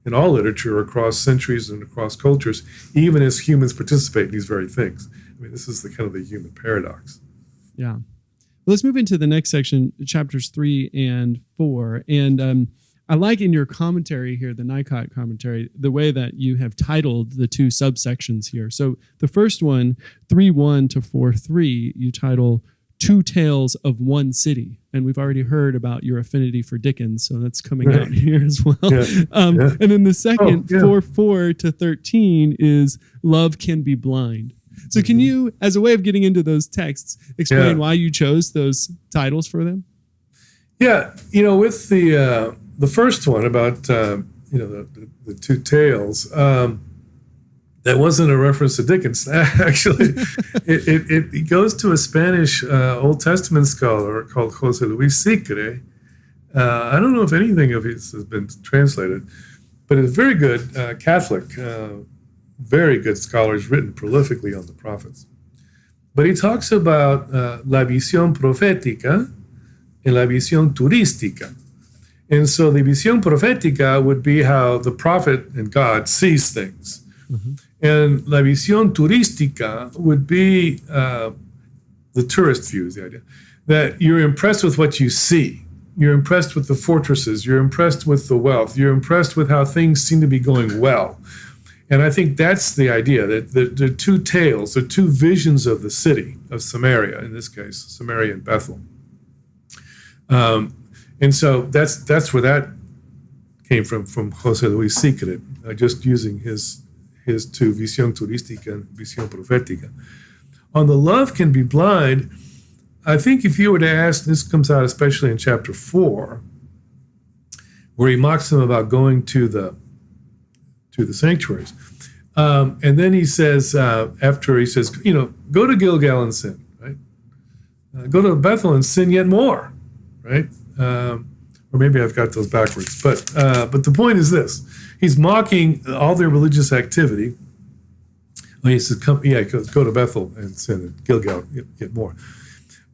in all literature across centuries and across cultures, even as humans participate in these very things. I mean, this is the kind of the human paradox. Yeah. Well, let's move into the next section, chapters 3 and 4. And I like in your commentary here, the Nikot commentary, the way that you have titled the two subsections here. So the first one, 3:1 to 4:3, you title Two Tales of One City. And we've already heard about your affinity for Dickens, so that's coming out here as well. Yeah. And then the second, 4:4 to 13, is Love Can Be Blind. So can you, as a way of getting into those texts, explain why you chose those titles for them? Yeah, with the first one about the two tales, that wasn't a reference to Dickens. Actually, it goes to a Spanish Old Testament scholar called José Luis Sicre. I don't know if anything of his has been translated, but it's very good Catholic, very good scholar. He's written prolifically on the prophets. But he talks about la visión profética and la visión turística. And so the visión profética would be how the prophet and God sees things. And la visión turística would be the tourist view, is the idea, that you're impressed with what you see. You're impressed with the fortresses. You're impressed with the wealth. You're impressed with how things seem to be going well. And I think that's the idea, that there are two tales, there are two visions of the city, of Samaria, in this case, Samaria and Bethel. And so that's where that came from Jose Luis Sicret, just using his two, visión turística and visión profética. On the love can be blind, I think if you were to ask, this comes out especially in chapter 4, where he mocks them about going to the sanctuaries. And then he says, after he says, go to Gilgal and sin, right? Go to Bethel and sin yet more, right? Or maybe I've got those backwards. But the point is this. He's mocking all their religious activity. When he says, go to Bethel and sin, and Gilgal yet more.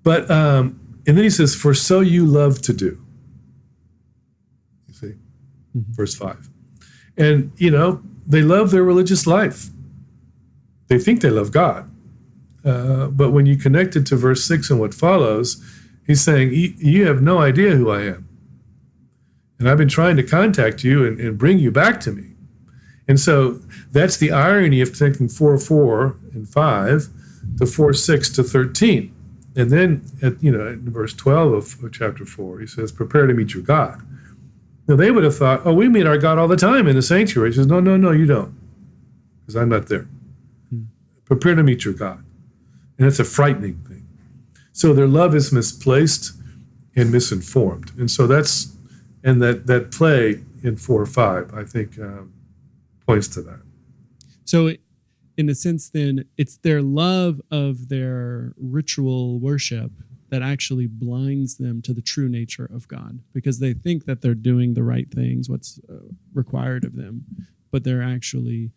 But, and then he says, for so you love to do. You see? Verse 5. And, they love their religious life. They think they love God. But when you connect it to verse 6 and what follows, he's saying, you have no idea who I am. And I've been trying to contact you and bring you back to me. And so that's the irony of taking 4:4 and 5 to 4:6 to 13. And then, in verse 12 of chapter 4, he says, prepare to meet your God. Now, they would have thought, we meet our God all the time in the sanctuary. He says, no, you don't, because I'm not there. Prepare to meet your God. And it's a frightening thing. So their love is misplaced and misinformed. And so that play in 4:5, I think, points to that. So in a sense, then, it's their love of their ritual worship that actually blinds them to the true nature of God, because they think that they're doing the right things, what's required of them, but they're actually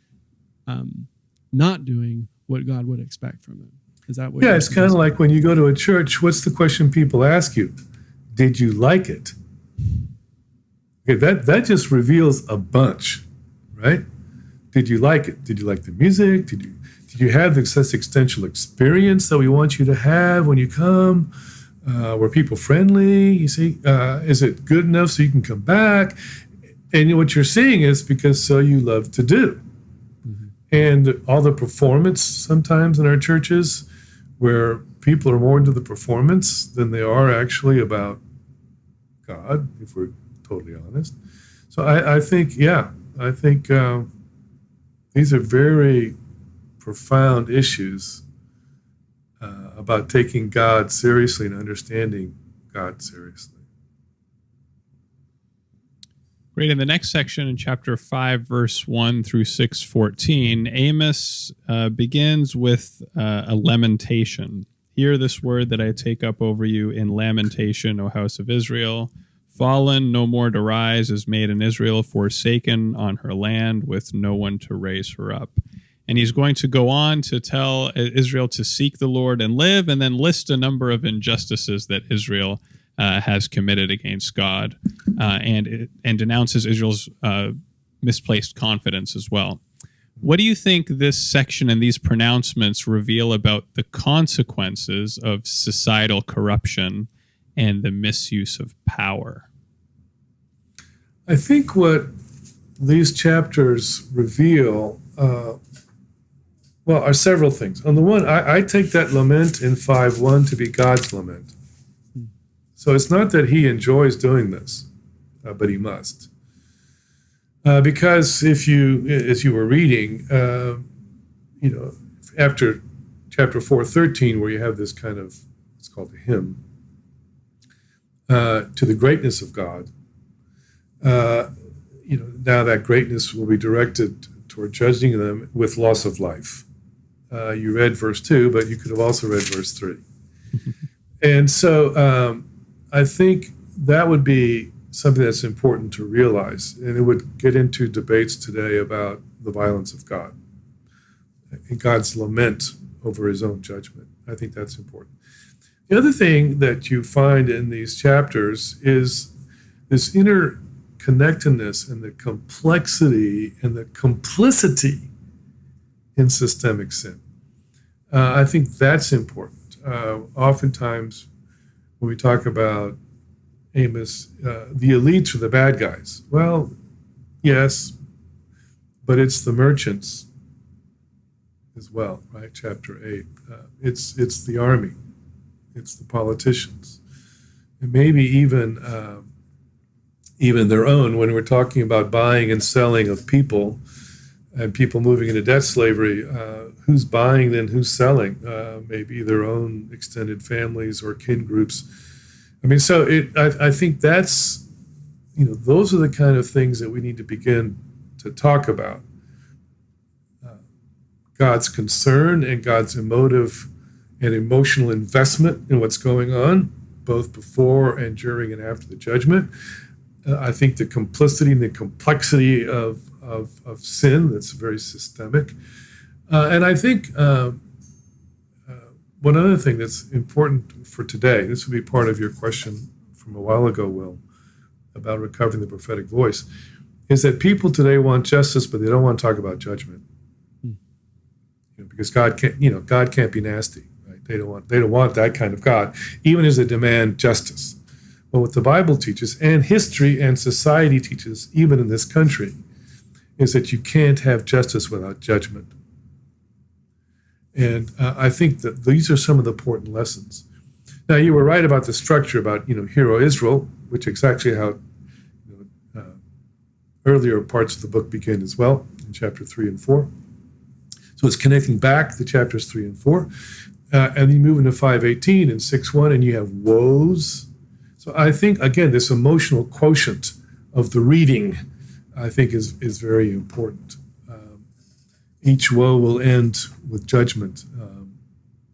not doing what God would expect from them. Is that what? Yeah, it's kind of like when you go to a church, what's the question people ask you? Did you like it? Okay, that just reveals a bunch, right? Did you like it? Did you like the music? Did you have the existential experience that we want you to have when you come? Were people friendly? You see, is it good enough so you can come back? And what you're seeing is because so you love to do. And all the performance sometimes in our churches, where people are more into the performance than they are actually about God, if we're totally honest. So I think these are very profound issues about taking God seriously and understanding God seriously. Great. In the next section, in chapter 5, verse 1 through 6:14, Amos begins with a lamentation. Hear this word that I take up over you in lamentation, O house of Israel. Fallen, no more to rise, is made in Israel, forsaken on her land, with no one to raise her up. And he's going to go on to tell Israel to seek the Lord and live, and then list a number of injustices that Israel has committed against God, and denounces Israel's misplaced confidence as well. What do you think this section and these pronouncements reveal about the consequences of societal corruption and the misuse of power? I think what these chapters reveal are several things. On the one, I take that lament in 5:1 to be God's lament. So it's not that he enjoys doing this, but he must. Because as you were reading, after chapter 4:13, where you have this kind of, it's called a hymn, to the greatness of God, now that greatness will be directed toward judging them with loss of life. You read verse 2, but you could have also read verse 3. And so I think that would be something that's important to realize, and it would get into debates today about the violence of God and God's lament over his own judgment. I think that's important. The other thing that you find in these chapters is this interconnectedness and the complexity and the complicity in systemic sin. I think that's important. Oftentimes, when we talk about Amos, the elites are the bad guys. Well, yes, but it's the merchants as well, right? Chapter 8. It's the army. It's the politicians. And maybe even their own, when we're talking about buying and selling of people and people moving into debt slavery, who's buying then who's selling? Maybe their own extended families or kin groups. I mean, so I think that's, those are the kind of things that we need to begin to talk about. God's concern and God's emotive and emotional investment in what's going on, both before and during and after the judgment. I think the complicity and the complexity of sin that's very systemic. And I think one other thing that's important for today, this would be part of your question from a while ago, Will, about recovering the prophetic voice, is that people today want justice, but they don't want to talk about judgment. Because God can't be nasty. They don't want that kind of God, even as they demand justice. But what the Bible teaches, and history and society teaches, even in this country, is that you can't have justice without judgment. And I think that these are some of the important lessons. Now, you were right about the structure, about hear, O Israel, which is actually how earlier parts of the book begin as well, in chapter 3 and 4. So it's connecting back to chapters 3 and 4. And you move into 5:18 and 6:1, and you have woes. So I think, again, this emotional quotient of the reading, I think, is very important. Each woe will end with judgment.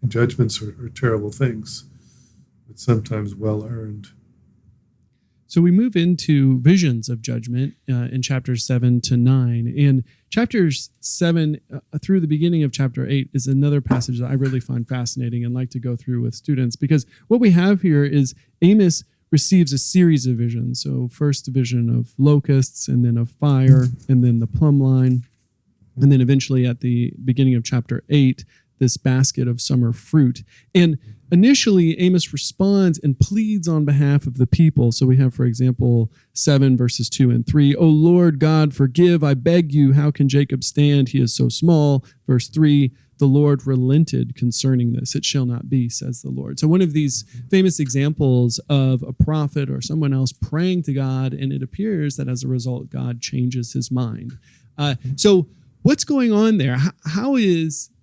And judgments are terrible things, but sometimes well-earned. So we move into visions of judgment in chapters 7 to 9. And chapters 7 through the beginning of chapter 8 is another passage that I really find fascinating and like to go through with students, because what we have here is Amos receives a series of visions. So first a vision of locusts, and then of fire, and then the plumb line, and then eventually at the beginning of chapter 8, this basket of summer fruit. And initially, Amos responds and pleads on behalf of the people. So we have, for example, 7 verses 2 and 3. O Lord God, forgive, I beg you. How can Jacob stand? He is so small. Verse 3, the Lord relented concerning this. It shall not be, says the Lord. So one of these famous examples of a prophet or someone else praying to God, and it appears that as a result, God changes his mind. So what's going on there?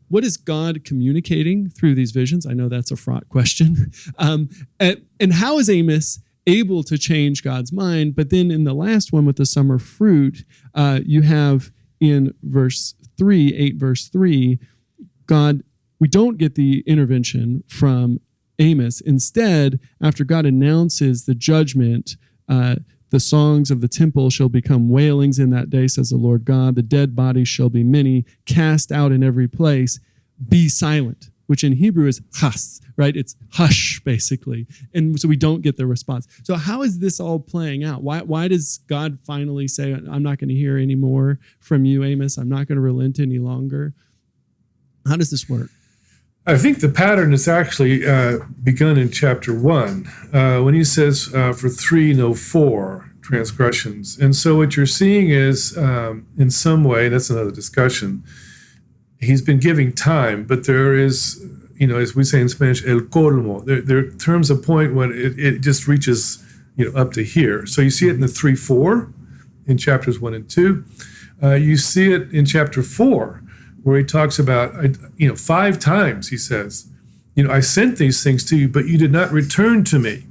What is God communicating through these visions? I know that's a fraught question. And how is Amos able to change God's mind? But then in the last one with the summer fruit, you have in verse 3, 8 verse 3, we don't get the intervention from Amos. Instead, after God announces the judgment, the songs of the temple shall become wailings in that day, says the Lord God. The dead bodies shall be many, cast out in every place. Be silent, which in Hebrew is chas, right? It's hush, basically. And so we don't get the response. So how is this all playing out? Why does God finally say, I'm not going to hear any more from you, Amos? I'm not going to relent any longer? How does this work? I think the pattern is actually begun in chapter 1 when he says, for 3, no 4 transgressions. And so what you're seeing is, in some way, that's another discussion, he's been giving time, but there is, as we say in Spanish, el colmo. There comes a point when it just reaches, up to here. So you see it in the 3-4 in chapters 1 and 2. You see it in chapter 4, where he talks about, 5 times he says, I sent these things to you, but you did not return to me.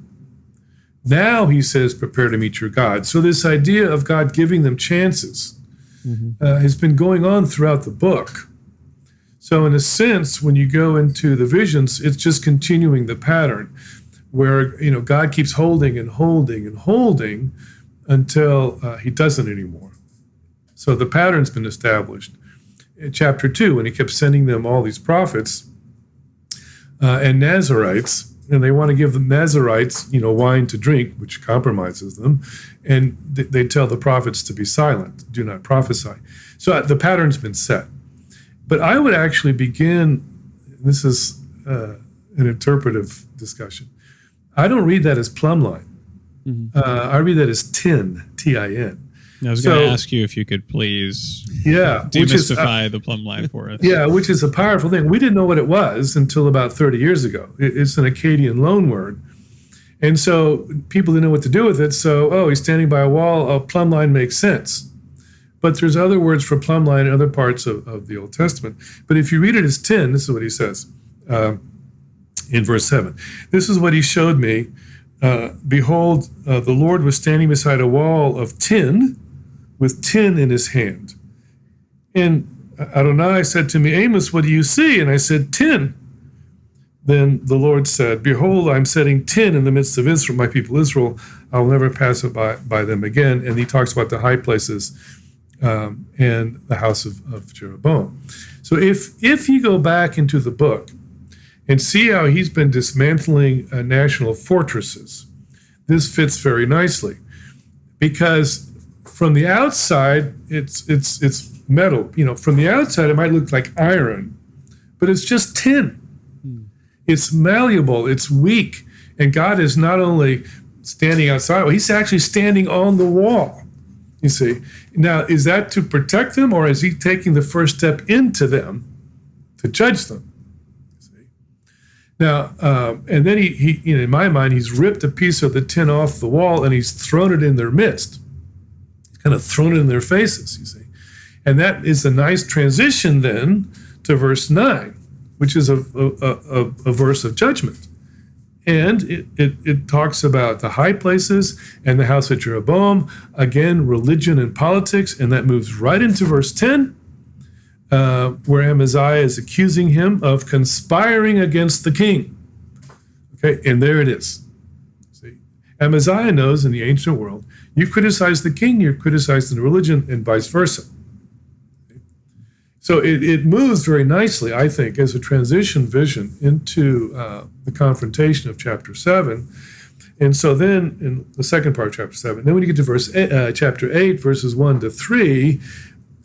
Now, he says, prepare to meet your God. So this idea of God giving them chances has been going on throughout the book. So in a sense, when you go into the visions, it's just continuing the pattern where, God keeps holding and holding and holding until he doesn't anymore. So the pattern's been established. In chapter 2, when he kept sending them all these prophets and Nazarites, and they want to give the Nazarites, wine to drink, which compromises them, and they tell the prophets to be silent, do not prophesy. So the pattern's been set. But I would actually begin, this is an interpretive discussion. I don't read that as plumb line. I read that as tin, T-I-N. I was going to ask you if you could please demystify the plumb line for us. Yeah, which is a powerful thing. We didn't know what it was until about 30 years ago. It's an Akkadian loan word. And so people didn't know what to do with it. So, he's standing by a wall. A plumb line makes sense. But there's other words for plumb line in other parts of the Old Testament. But if you read it as tin, this is what he says in verse 7. This is what he showed me. Behold, the Lord was standing beside a wall of tin, with tin in his hand. And Adonai said to me, Amos, what do you see? And I said, tin. Then the Lord said, behold, I'm setting tin in the midst of Israel, my people Israel. I will never pass it by them again. And he talks about the high places and the house of Jeroboam. So if you go back into the book and see how he's been dismantling national fortresses, this fits very nicely. Because from the outside, it's metal. From the outside, it might look like iron, but it's just tin. It's malleable. It's weak. And God is not only standing outside, he's actually standing on the wall, you see. Now, is that to protect them, or is he taking the first step into them to judge them? You see? Now, and then he in my mind, he's ripped a piece of the tin off the wall and he's thrown it in their midst. Kind of thrown it in their faces, you see. And that is a nice transition then to verse 9, which is a verse of judgment. And it talks about the high places and the house of Jeroboam, again, religion and politics, and that moves right into verse 10, where Amaziah is accusing him of conspiring against the king. Okay, and there it is. See, Amaziah knows in the ancient world, you criticize the king, you're criticizing the religion, and vice versa. So it moves very nicely, I think, as a transition vision into the confrontation of chapter 7. And so then, in the second part of chapter 7, then when you get to chapter 8, verses 1 to 3,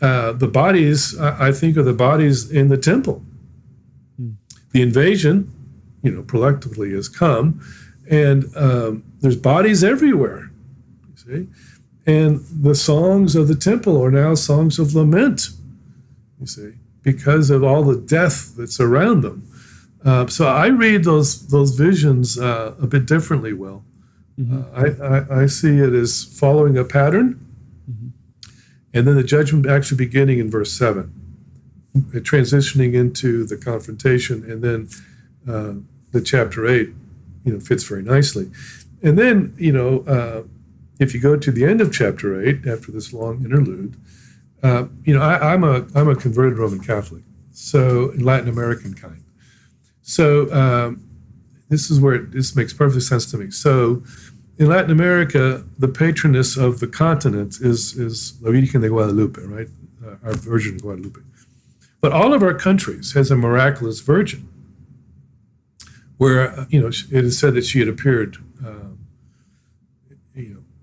the bodies, I think, are the bodies in the temple. The invasion, collectively has come, and there's bodies everywhere. See? And the songs of the temple are now songs of lament, you see, because of all the death that's around them. So I read those visions a bit differently, Will. I see it as following a pattern, and then the judgment actually beginning in verse 7, transitioning into the confrontation, and then the chapter 8, fits very nicely. And then, if you go to the end of chapter 8, after this long interlude, I'm a converted Roman Catholic, so Latin American kind. So this is where this makes perfect sense to me. So in Latin America, the patroness of the continent is La Virgen de Guadalupe, right? Our Virgin of Guadalupe. But all of our countries has a miraculous Virgin, where it is said that she had appeared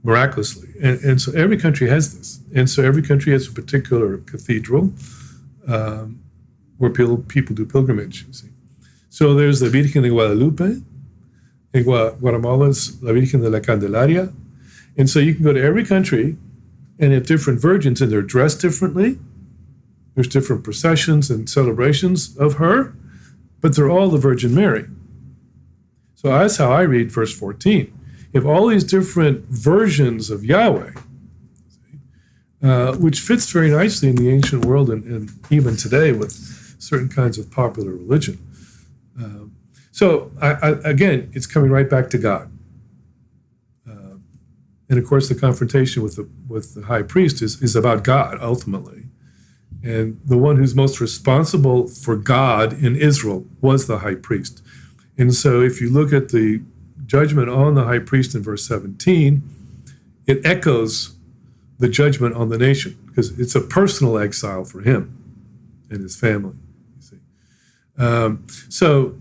miraculously. And so every country has this. And so every country has a particular cathedral where people do pilgrimage, you see. So there's the Virgen de Guadalupe. In Guatemala's La Virgen de la Candelaria. And so you can go to every country and have different virgins, and they're dressed differently. There's different processions and celebrations of her, but they're all the Virgin Mary. So that's how I read verse 14. You have all these different versions of Yahweh, which fits very nicely in the ancient world and even today with certain kinds of popular religion. So again, it's coming right back to God. And of course, the confrontation with the high priest is about God, ultimately. And the one who's most responsible for God in Israel was the high priest. And so if you look at the judgment on the high priest in verse 17, it echoes the judgment on the nation, because it's a personal exile for him and his family. You see. So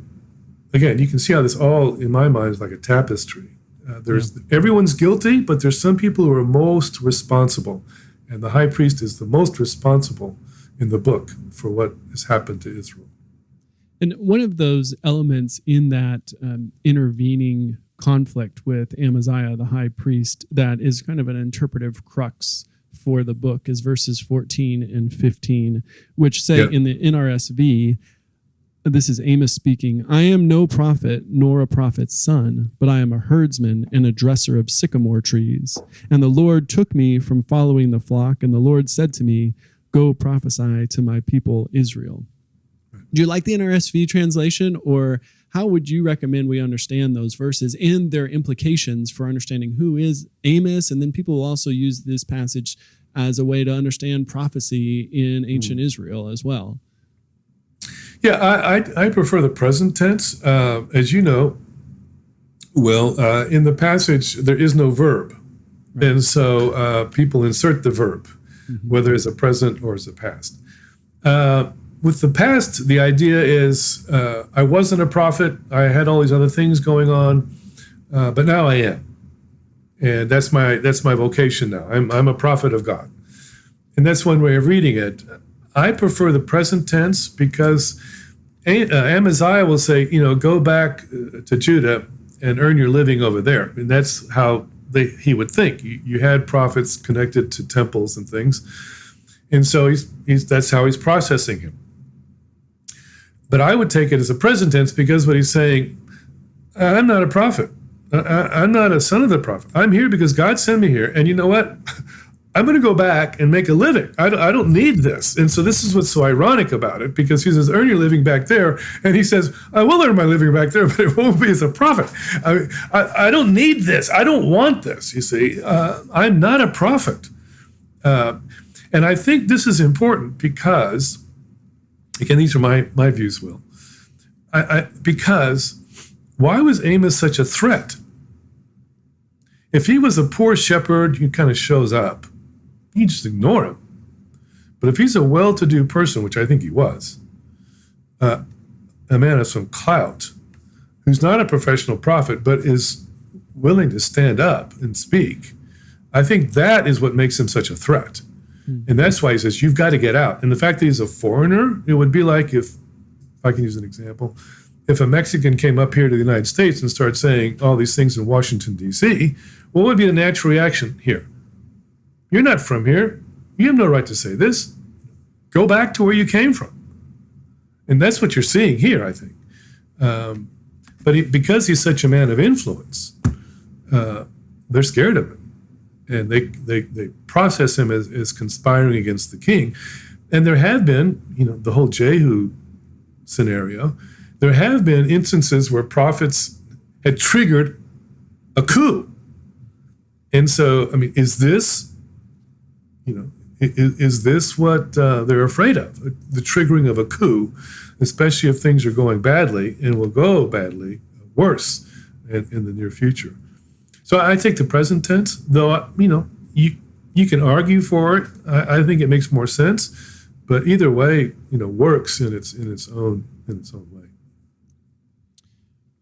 again, you can see how this all, in my mind, is like a tapestry. Everyone's guilty, but there's some people who are most responsible. And the high priest is the most responsible in the book for what has happened to Israel. And one of those elements in that intervening conflict with Amaziah, the high priest, that is kind of an interpretive crux for the book is verses 14 and 15, which say in the NRSV, this is Amos speaking, "I am no prophet nor a prophet's son, but I am a herdsman and a dresser of sycamore trees. And the Lord took me from following the flock, and the Lord said to me, go prophesy to my people Israel." Do you like the NRSV translation, or how would you recommend we understand those verses and their implications for understanding who is Amos? And then people will also use this passage as a way to understand prophecy in ancient Israel as well. Yeah, I prefer the present tense. As you know, in the passage, there is no verb. Right. And so people insert the verb, whether it's a present or it's a past. With the past, the idea is I wasn't a prophet. I had all these other things going on, but now I am. And that's my vocation now. I'm a prophet of God. And that's one way of reading it. I prefer the present tense because Amaziah will say, go back to Judah and earn your living over there. And that's how he would think. You had prophets connected to temples and things. And so that's how he's processing him. But I would take it as a present tense because what he's saying, I'm not a prophet. I'm not a son of the prophet. I'm here because God sent me here. And you know what? I'm going to go back and make a living. I don't need this. And so this is what's so ironic about it, because he says, earn your living back there. And he says, I will earn my living back there, but it won't be as a prophet. I don't need this. I don't want this, you see. I'm not a prophet. And I think this is important because, again, these are my views, Will. Because why was Amos such a threat? If he was a poor shepherd who kind of shows up, you just ignore him. But if he's a well-to-do person, which I think he was, a man of some clout, who's not a professional prophet, but is willing to stand up and speak, I think that is what makes him such a threat. And that's why he says, you've got to get out. And the fact that he's a foreigner, it would be like if I can use an example, if a Mexican came up here to the United States and started saying all these things in Washington, D.C., what would be the natural reaction here? You're not from here. You have no right to say this. Go back to where you came from. And that's what you're seeing here, I think. Because he's such a man of influence, they're scared of him. And they process him as conspiring against the king. And there have been, the whole Jehu scenario, there have been instances where prophets had triggered a coup. And so, is this what they're afraid of? The triggering of a coup, especially if things are going badly and will go badly, worse in the near future. So I take the present tense, though, you can argue for it. I think it makes more sense, but either way, works in its own way.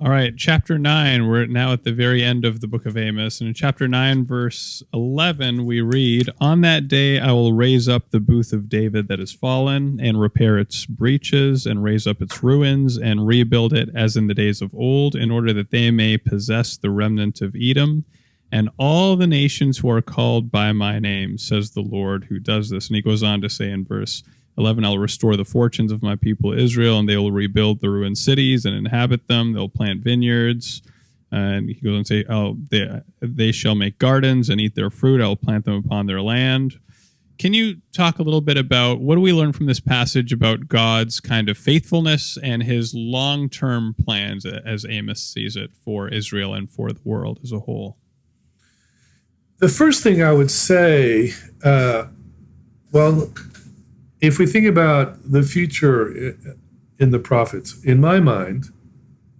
All right, chapter 9, we're now at the very end of the book of Amos. And in chapter 9, verse 11, we read, "On that day I will raise up the booth of David that is fallen, and repair its breaches, and raise up its ruins, and rebuild it as in the days of old, in order that they may possess the remnant of Edom, and all the nations who are called by my name, says the Lord who does this." And he goes on to say in verse 11, "I'll restore the fortunes of my people Israel, and they will rebuild the ruined cities and inhabit them. They'll plant vineyards." And he goes on to say, they shall make gardens and eat their fruit. I'll plant them upon their land. Can you talk a little bit about what do we learn from this passage about God's kind of faithfulness and his long-term plans, as Amos sees it, for Israel and for the world as a whole? The first thing I would say, if we think about the future in the prophets, in my mind,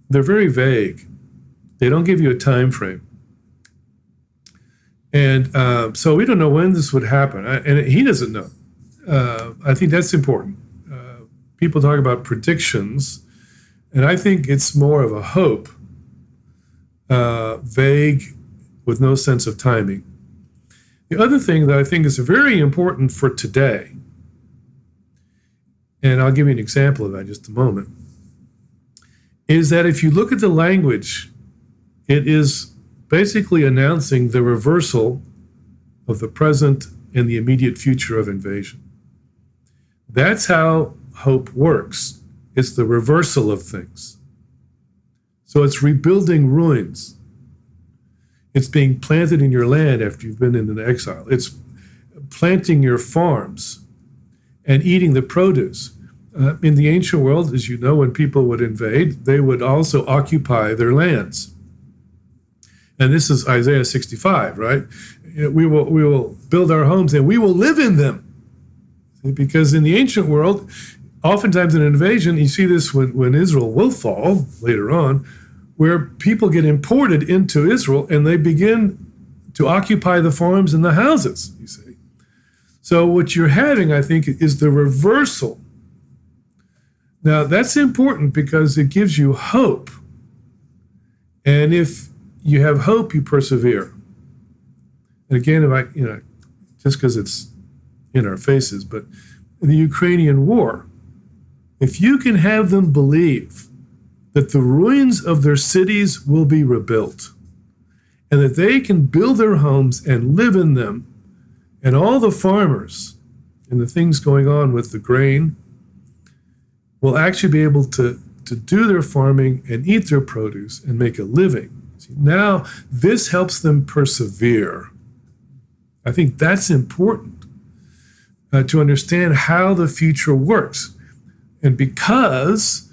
they're very vague. They don't give you a time frame. And so we don't know when this would happen. And he doesn't know. I think that's important. People talk about predictions. And I think it's more of a hope, vague, with no sense of timing. The other thing that I think is very important for today, and I'll give you an example of that in just a moment, is that if you look at the language, it is basically announcing the reversal of the present and the immediate future of invasion. That's how hope works. It's the reversal of things. So it's rebuilding ruins. It's being planted in your land after you've been in an exile. It's planting your farms and eating the produce. In the ancient world, as you know, when people would invade, they would also occupy their lands. And this is Isaiah 65, right? We will build our homes and we will live in them. Because in the ancient world, oftentimes in an invasion, you see this when Israel will fall later on, where people get imported into Israel and they begin to occupy the farms and the houses, you see. So what you're having, I think, is the reversal. Now, that's important because it gives you hope. And if you have hope, you persevere. And again, just because it's in our faces, but the Ukrainian war, if you can have them believe that the ruins of their cities will be rebuilt and that they can build their homes and live in them, and all the farmers and the things going on with the grain will actually be able to do their farming and eat their produce and make a living. See, now, this helps them persevere. I think that's important to understand how the future works. And because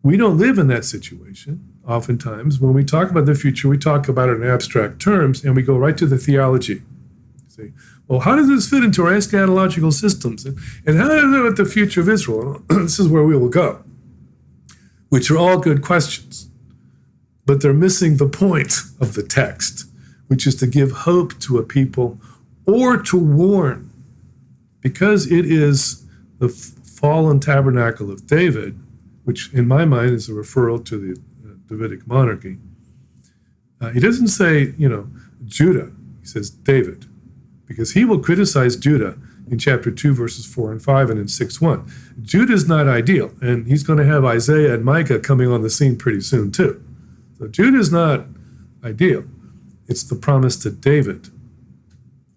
we don't live in that situation, oftentimes, when we talk about the future, we talk about it in abstract terms, and we go right to the theology. See, well, how does this fit into our eschatological systems? And how does it with the future of Israel? This is where we will go, which are all good questions. But they're missing the point of the text, which is to give hope to a people or to warn, because it is the fallen tabernacle of David, which in my mind is a referral to the Davidic monarchy. He doesn't say, Judah. He says David, because he will criticize Judah in chapter 2, verses 4 and 5, and in 6:1. Judah is not ideal, and he's going to have Isaiah and Micah coming on the scene pretty soon too. So Judah is not ideal. It's the promise to David.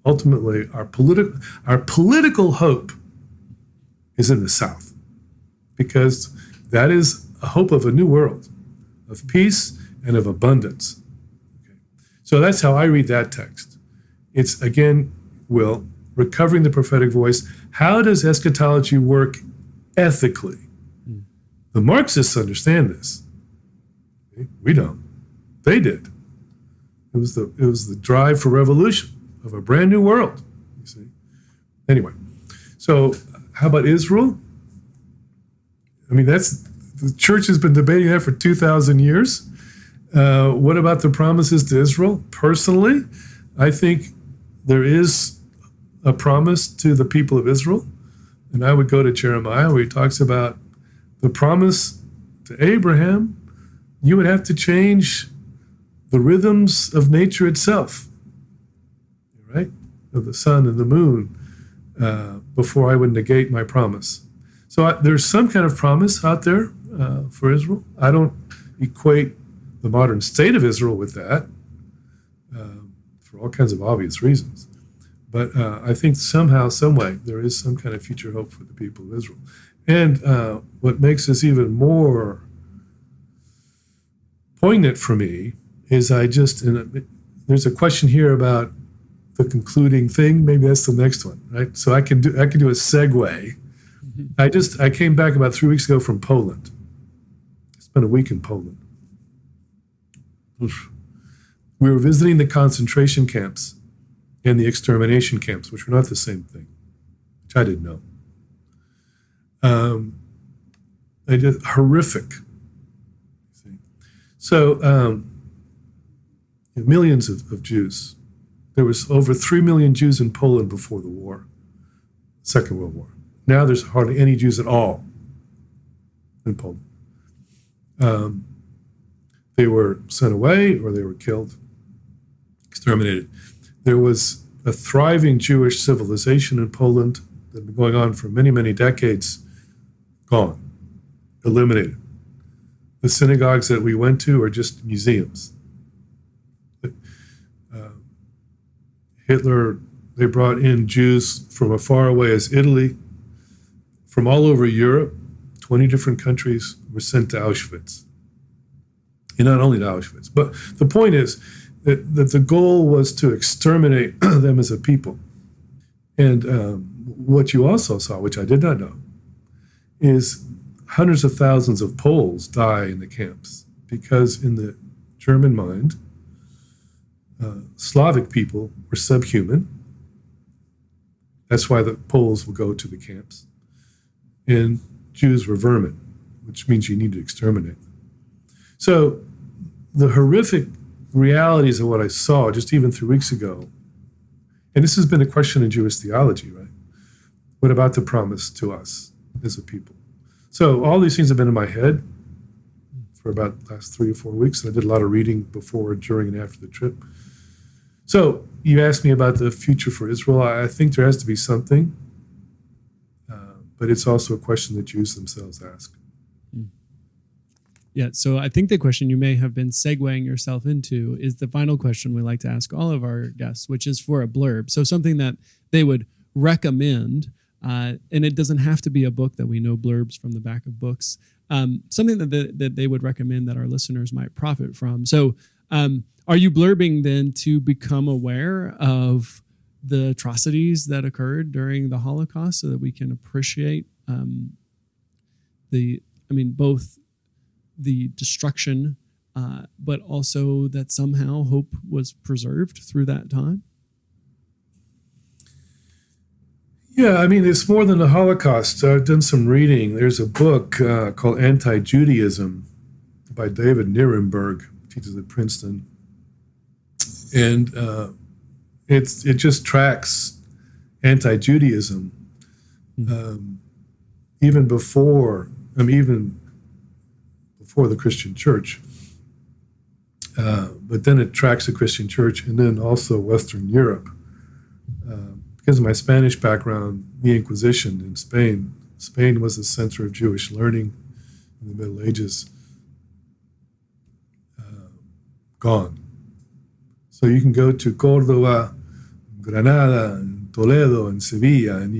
Ultimately, our political hope is in the South, because that is a hope of a new world, of peace and of abundance. Okay. So that's how I read that text. It's, again, Will, recovering the prophetic voice. How does eschatology work ethically? The Marxists understand this. Okay. We don't. They did. It was the drive for revolution of a brand new world, you see. Anyway, so how about Israel? I mean, the church has been debating that for 2,000 years. What about the promises to Israel? Personally, I think there is a promise to the people of Israel. And I would go to Jeremiah, where he talks about the promise to Abraham. You would have to change the rhythms of nature itself, right? Of the sun and the moon, before I would negate my promise. So there's some kind of promise out there for Israel. I don't equate the modern state of Israel with that, for all kinds of obvious reasons. But I think somehow, some way, there is some kind of future hope for the people of Israel. And what makes this even more poignant for me is there's a question here about the concluding thing. Maybe that's the next one, right? So I can do a segue. I came back about 3 weeks ago from Poland. I spent a week in Poland. Oof. We were visiting the concentration camps and the extermination camps, which were not the same thing, which I didn't know. They did horrific. So millions of Jews. There was over 3 million Jews in Poland before the war, Second World War. Now there's hardly any Jews at all in Poland. They were sent away or they were killed, exterminated. There was a thriving Jewish civilization in Poland that had been going on for many, many decades. Gone, eliminated. The synagogues that we went to are just museums. Hitler, they brought in Jews from as far away as Italy, from all over Europe. 20 different countries were sent to Auschwitz. And not only to Auschwitz, but the point is that the goal was to exterminate them as a people. And what you also saw, which I did not know, is hundreds of thousands of Poles die in the camps because in the German mind, Slavic people were subhuman. That's why the Poles would go to the camps. And Jews were vermin, which means you need to exterminate them. So the horrific realities of what I saw just even 3 weeks ago, and this has been a question in Jewish theology, right? What about the promise to us as a people? So all these things have been in my head for about the last 3 or 4 weeks, and I did a lot of reading before, during, and after the trip. So you asked me about the future for Israel. I think there has to be something, but it's also a question that Jews themselves ask. Yeah, so I think the question you may have been segueing yourself into is the final question we like to ask all of our guests, which is for a blurb. So something that they would recommend, and it doesn't have to be a book that we know blurbs from the back of books, something that they would recommend that our listeners might profit from. So are you blurbing then to become aware of the atrocities that occurred during the Holocaust so that we can appreciate both the destruction, but also that somehow hope was preserved through that time? Yeah, I mean, it's more than the Holocaust. I've done some reading. There's a book called Anti-Judaism by David Nirenberg, teaches at Princeton. And it just tracks anti-Judaism even before the Christian church. But then it tracks the Christian church and then also Western Europe. Because of my Spanish background, the Inquisition in Spain was the center of Jewish learning in the Middle Ages. Gone. So you can go to Córdoba, Granada, and Toledo, and Sevilla, and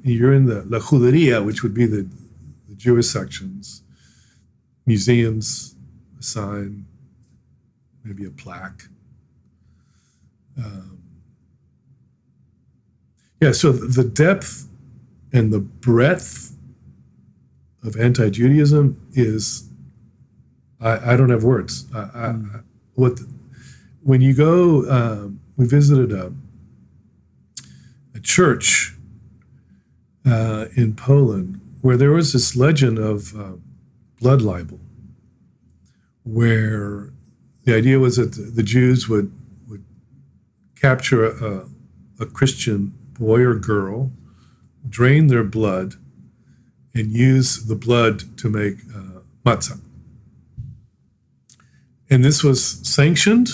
you're in the La Judería, which would be the Jewish sections, museums, a sign, maybe a plaque. So the depth and the breadth of anti-Judaism is, I don't have words. When you go, we visited a church in Poland where there was this legend of blood libel, where the idea was that the Jews would capture a Christian boy or girl, drain their blood, and use the blood to make matzah. And this was sanctioned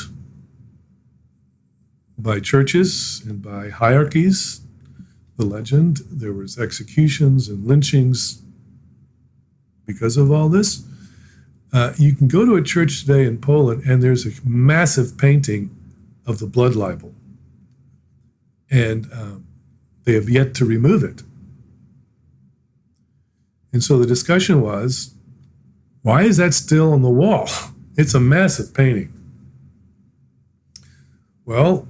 by churches and by hierarchies. The legend, there was executions and lynchings because of all this. You can go to a church today in Poland and there's a massive painting of the blood libel. And they have yet to remove it. And so the discussion was, why is that still on the wall? It's a massive painting. Well,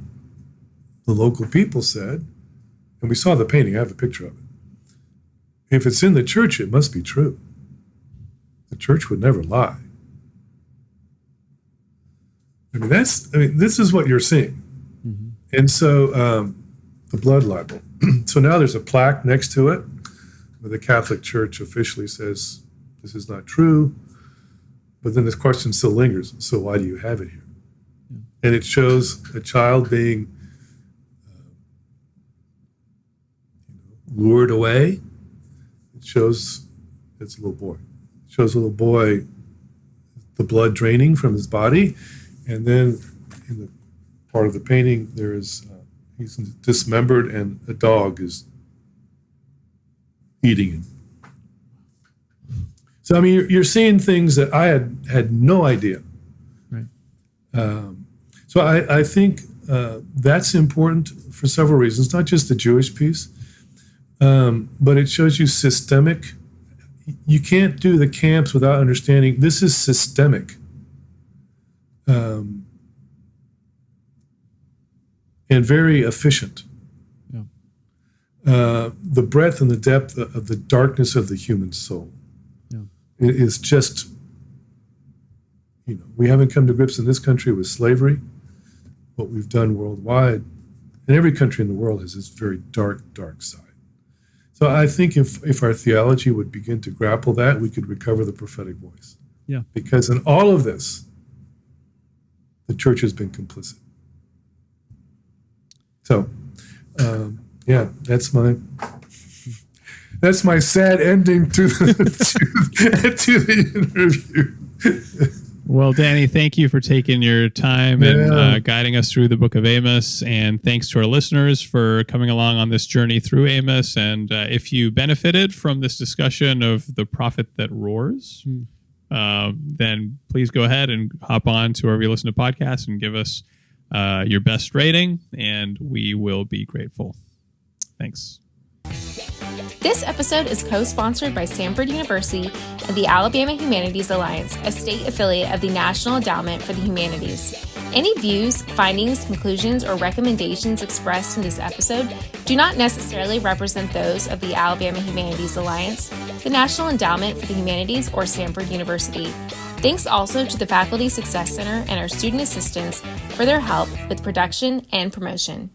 the local people said, and we saw the painting, I have a picture of it. If it's in the church, it must be true. The church would never lie. This is what you're seeing. Mm-hmm. And so the blood libel. So now there's a plaque next to it where the Catholic Church officially says this is not true. But then this question still lingers. So why do you have it here? Yeah. And it shows a child being lured away. It shows it's a little boy. It shows a little boy the blood draining from his body, and then in the part of the painting there is he's dismembered and a dog is eating him. So I mean, you're seeing things that I had no idea. Right. So I think that's important for several reasons, not just the Jewish piece, but it shows you systemic. You can't do the camps without understanding this is systemic. And very efficient. Yeah. The breadth and the depth of the darkness of the human soul. Yeah. It is just, we haven't come to grips in this country with slavery. What we've done worldwide, and every country in the world has this very dark, dark side. So I think if our theology would begin to grapple that, we could recover the prophetic voice. Yeah. Because in all of this, the church has been complicit. So, that's my sad ending to the interview. Well, Danny, thank you for taking your time and guiding us through the book of Amos. And thanks to our listeners for coming along on this journey through Amos. And if you benefited from this discussion of the prophet that roars, then please go ahead and hop on to wherever you listen to podcasts and give us your best rating, and we will be grateful. Thanks. This episode is co-sponsored by Samford University and the Alabama Humanities Alliance, a state affiliate of the National Endowment for the Humanities. Any views, findings, conclusions, or recommendations expressed in this episode do not necessarily represent those of the Alabama Humanities Alliance, the National Endowment for the Humanities, or Samford University. Thanks also to the Faculty Success Center and our student assistants for their help with production and promotion.